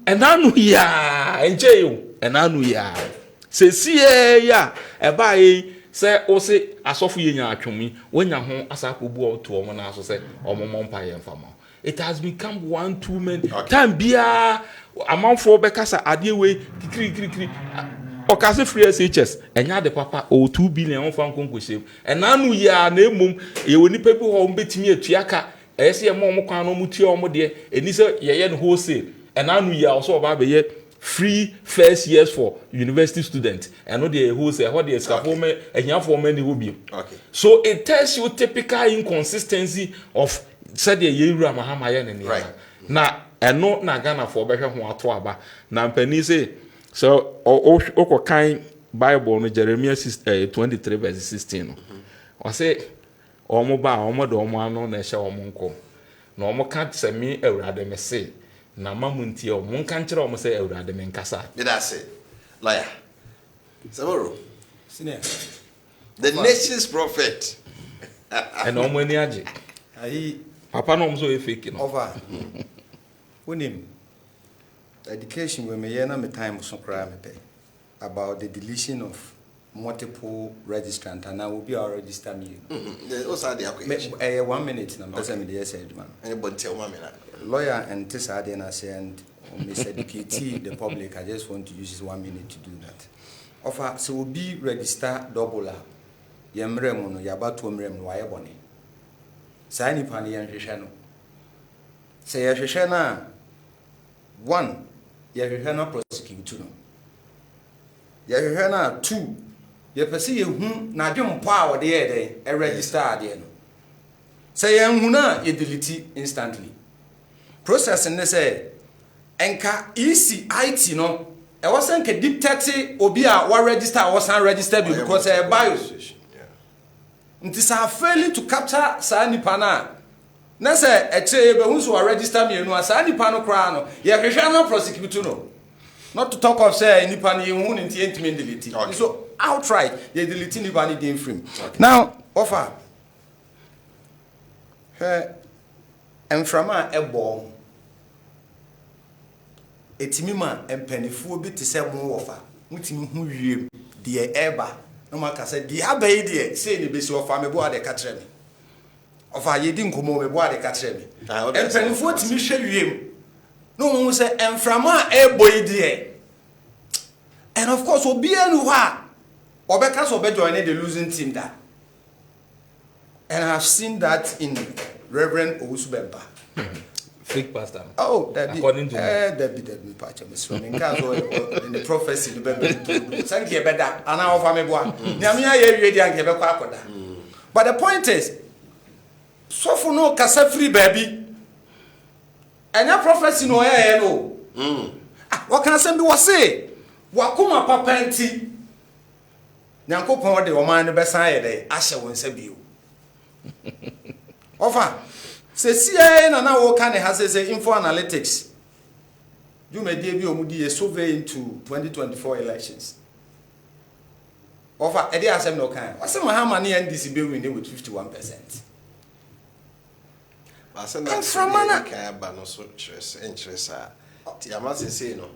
enanu ya enjeyo enanu ya sesie ya eba yi se o se asofu yenya atwumi wonya ho asakobu o to omo na aso se omo mompa ye mfama it has become one two men time bia amanfo be kasa ade we kikiri o kase free SHS enya de papa o 2 billion on fan konkoshim enanu ya na emom ye woni pa bi ho mbetimi atuaka ese ye mo kwan no mutie omo de eni se ye no wholesale enanu ya also oba be ye free first years for university students and no dey who say what dey scaffoldment ehia for many will be okay so it tells you typical inconsistency of said the yewura Mahama ye ne right na eno na Ghana for behwe ho ato aba na mpani say so o kan Bible no Jeremiah 23 verse 16 no o say omo ba omo do omo ano na ehye omo nkom na omo ka semi Awurade me say na mamunti o mun kan kire o mo se Awurade men kasa me da say lawyer Samoro senior the nation's prophet And no money aje. Papa no so fake no. Over. Unim. Education we may na me time so cry me pay about the deletion of multiple registrant and I will be our register me. Also the application. 1 minute na person me dey say man. Anybody tell 1 minute. Lawyer and Tessa then I say and miseducate the public. I just want to use this 1 minute to do that. Offer so will be register double up. Yemre mo no yaba to mrem no waye bone. Sa ni pan yen hwehwe no. Say ye hwehwe na 1 ye hwehwe na prosecute no. Ye hwehwe na 2 ye pese ye hu na adwempo a wode ye den e register de no. Say ye hu na ye delete instantly. Process ne say enka easy IT no e wasan ke deep 30 obi a wa register wasan register because e bios. Nti sa failing to capture sa nipa na say e che be hu so register me enu sa nipa no kra no ye hwehwe na prosecute no. Not to talk of say nipa ni hu nti entime delete. So outright ye delete nipa ni dey free. Now offer enframa ebo etimi ma empanifuo bi te se mo wofa mutimi hu wiem de eba no maka se de abai de say ne besi wofa me bo ade ka kire me ofa ye di nkomo me bo ade ka kire me empanifuo timi hwe wiem no hu se enframa ebo de and of course obi anu ha obeka so be join the losing team that and I have seen that in Reverend Owusubemba. Fake pastor. Oh, that according to that patch Mr. In the prophecy the Bible. Thank you better. And now for me boy. Nyamia ye ready and kebe kwa akoda. But the point is so for no kasa free baby. And your prophecy no ye no. What can I say be was say? Wakuma papa enti. Nyankopon de o man no besan ye dey ahye won sa bio. Offer. Say CIA na wo kan ha say info analytics. You may dey bi omudi a survey into 2024 elections. Offer e dey asem no kan. Wase Mahama ne NDC be win with 51%. Asem na from kan ba no so interest ti amase say no.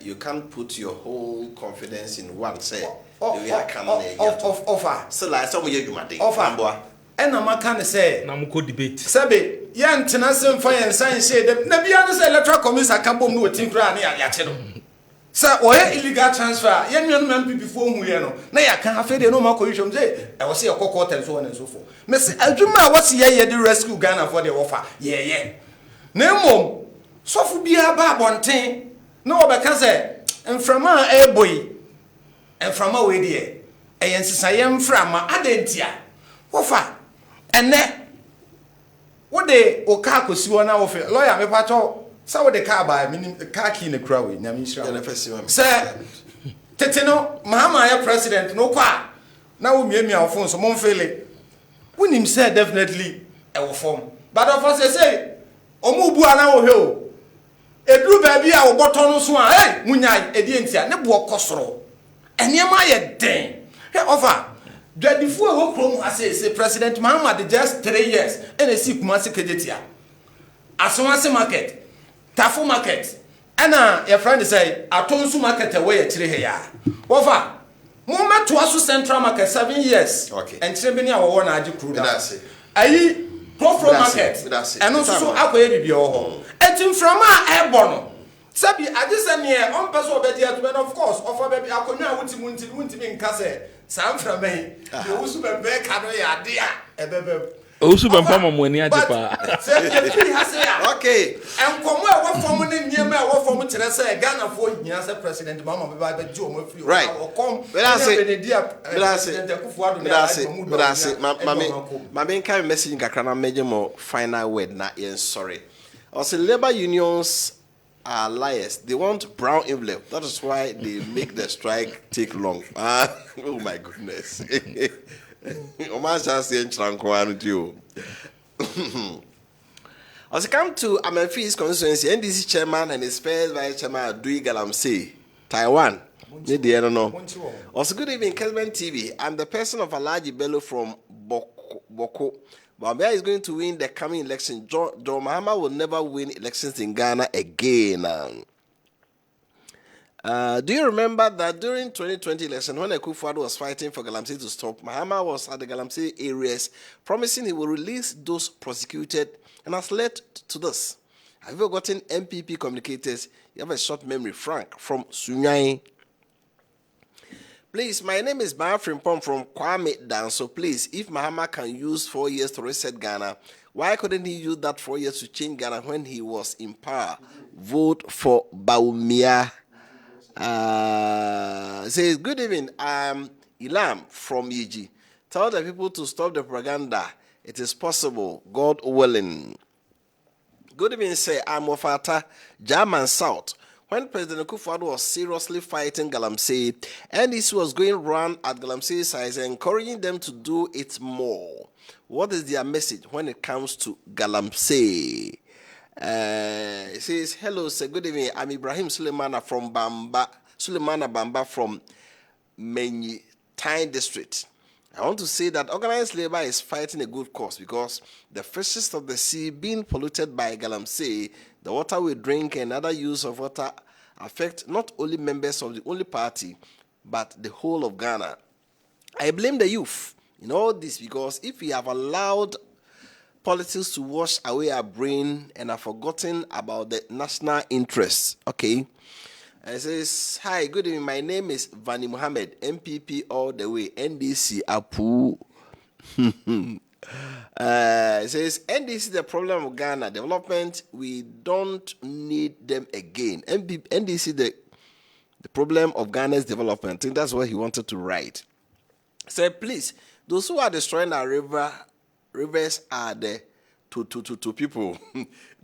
You can't put your whole confidence in one say we are can offer. So like some you dey. Offer. And I can say, Namuko debate. Sabe, yan tenasem fire and science say that Nabia say electoral commission can bomb no tin kra na ya chero. Sir, or illegal transfer, yan man before who you know. Na ya can have no more cohesion say, I was say a court and so on and so forth. Miss Adwuma what's ye the rescue Ghana for the offer. Yeah. Nemo, so for be a bar bonten. No, because and from a boy and from a way dear. And since I am from Adentia. Wofa. And then what they Okako Siwana of lawyer me pato so the car by meaning the car key in the crowd with Namisha. Sir Teteno, Mahama president, no qua. Now we me our phone so monfele. When him said definitely I will form. But of us say Omubu ana hill. A blue baby I will bottom swan, eh, Munya, Edientia, Nebu Costro. And near my den. Hey, offer. Before who chrome as say President Mahama just 3 years and a sick Kumasi Kejetia. Asomasi market, Tafu market, and your friend say Atonsu market away at 3 here. Over moment to us Central market 7 years. Okay. And Trembini our one Aji crew. Aye, Profro market. And also Aqua Bio. And from our airborne. Sabi, I just said near on person of course, offer baby Akona wouldn't mean Casse. Sam from me. You also be back at dear. Also, Bampa money at the okay. And from where what form near me, what form to say Ghana for years as President Mama by the Joe. Right. Or come. But I say, my main kind of message in Gakrana major more final word, not yen sorry. Also, labor unions are liars. They want brown envelope. That is why they make the strike take long. Oh my goodness. As I come to Amenfi's constituency, NDC chairman and his first vice chairman Adwenkyere Galamsey, Taiwan. Also, good evening, Kessben TV. I'm the person of Alaji Bello from Boko. Bawumia is going to win the coming election. John Mahama will never win elections in Ghana again. Do you remember that during 2020 election, when Akufo-Addo was fighting for Galamsey to stop, Mahama was at the Galamsey areas promising he will release those prosecuted, and has led to this. Have you forgotten MPP communicators? You have a short memory. Frank from Sunyai. Please, my name is Bafrin Pom from Kwame Dan. So please, if Mahama can use 4 years to reset Ghana, why couldn't he use that 4 years to change Ghana when he was in power? Vote for Bawumia. Says, good evening, I'm Ilam from EG. Tell the people to stop the propaganda. It is possible, God willing. Good evening, say, I'm Wofata, German South. When President Akufo-Addo was seriously fighting Galamsey, NDC was going around at Galamsey's sides and encouraging them to do it more. What is their message when it comes to Galamsey? It says, hello, sir, good evening. I'm Ibrahim Sulemana from Bamba from Menyi Tyne District. I want to say that organized labor is fighting a good cause because the fishes of the sea being polluted by Galamsey, the water we drink and other use of water affect not only members of the only party, but the whole of Ghana. I blame the youth in all this because if we have allowed politics to wash away our brain and have forgotten about the national interests, okay? It says, hi, good evening. My name is Vani Mohammed, MPP all the way, NDC Apu. It says, NDC the problem of Ghana development. We don't need them again. NDC the problem of Ghana's development. I think that's what he wanted to write. Say, please, those who are destroying our rivers are the to people.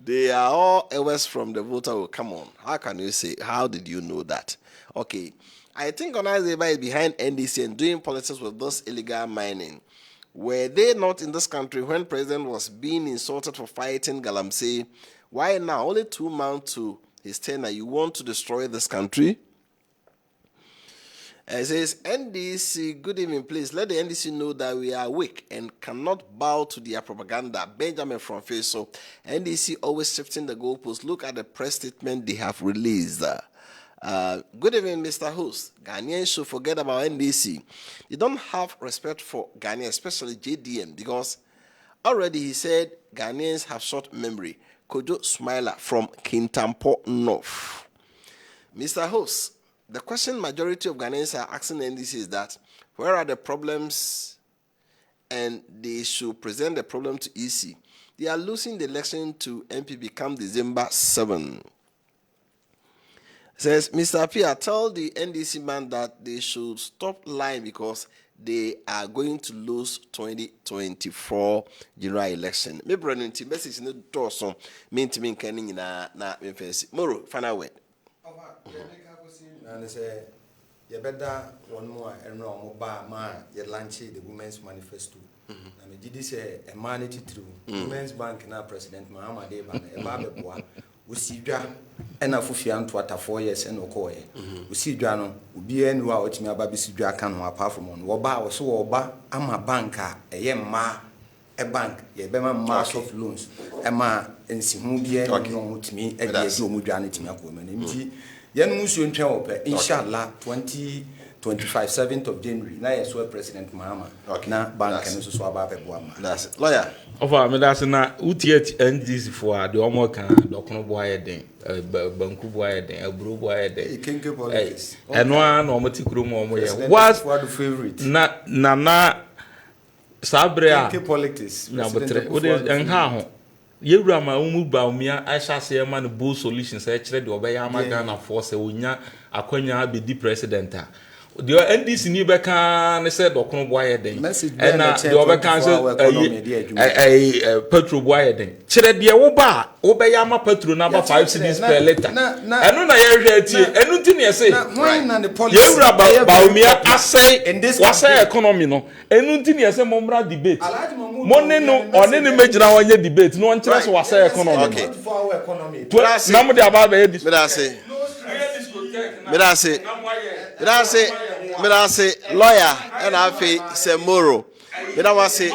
They are all hours from the voter. Oh, come on. How can you say? How did you know that? Okay. I think organized labor is behind NDC and doing politics with this illegal mining. Were they not in this country when President was being insulted for fighting Galamsey? Why now, only 2 months to his tenure, you want to destroy this country? It says, NDC, good evening, please. Let the NDC know that we are weak and cannot bow to their propaganda. Benjamin from Faso. NDC always shifting the goalposts. Look at the press statement they have released. Good evening, Mr. Host. Ghanaians should forget about NDC. You don't have respect for Ghanaians, especially JDM, because already he said Ghanaians have short memory. Kojo Smiler from Kintampo North. Mr. Host, the question majority of Ghanaians are asking NDC is that where are the problems, and they should present the problem to EC. They are losing the election to MPP come December 7. Says, Mr. Appiah, tell the NDC man that they should stop lying because they are going to lose 2024 general election. Me brother nti message no doso me ntimi nkan ni na me fancy. Moro final word. And say you better one more and no ba ma you launch the Women's Manifesto. Na me did say a man it through Women's Bank na President Mahama de ba e ba beboa usidwa ena fufia nto ata 4 years en okoye usidwa no obi enu a otimi aba bisidwa aka no apart from on wo ba wo so wo ba ama banka eye ma e bank ye be ma mass of loans e ma ensihu bia no otimi e de di omudwa no timi akọ ma nti yen musu ntwa wo pe inshallah 2025 7th of January na yes we President Mahama na bank no so aba bebo ama that's it. Lawyer ofa me that's na utiet NDC for the omo kan dokono boye den banku boye den aburo boye den kenke politics eno an omo tikuru mo omo ye what the favorite na sabre a kenke politics na botre o de enha ho yewura ma umu ba umia ahyase e ma no bo solutions e kire de obeya amaga na force onya akwanya be di president a the NDC ni be kan say dokono boye den and na the obekan say petrol boye den kire de wo ba obeya ama petrol na ba 5 cedis per liter enu na ye hwe atie enu nti ne say yewura ba umia asay wasay economy no enu nti ne say momra debate money no one ni mejina wanye debate no nkire so wasay economy okay na mo de aba be this me da say lawyer and afi Semoro Madam Wase.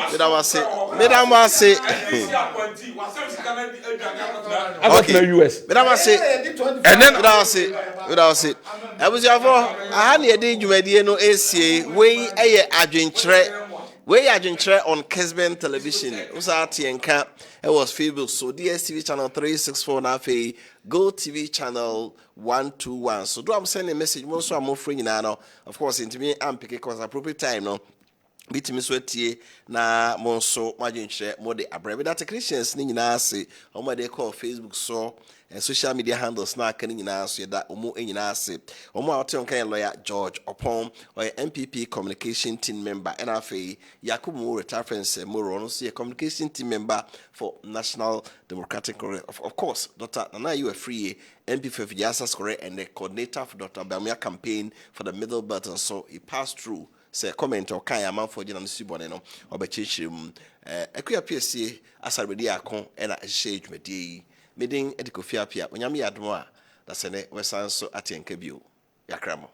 Okay. US. Madam Wase. And then Without say. I was your for I had a day you made no ACA way Adwenkyere on Kessben television. Usati and Camp. It was Facebook. So DSTV channel 364 now Go TV channel 121. So do I'm sending a message. Most I'm offering now. Of course, into me I'm picking because appropriate time no. Bitimi swetie na monso Adwenkyere mode abrebe that Christians ni nyina ase omo dey call Facebook so and social media handles na kan nyina so da omo nyina ase omo a ote kan lawyer George Opon or MPP communication team member and afei Yakubu reference Moro no so communication team member for National Democratic Congress of course Dr. Nana you are free MP for Fidiasas Correct and the coordinator for Dr. Bamia campaign for the middle belt and so he passed through. Say comment or kind amount for General Sibone no or Bechim Akuya PSC as I ready akon and a shade medi meeting Kofi Appiah when Yami Admoa that's an Western so Adwenkyere yakramo.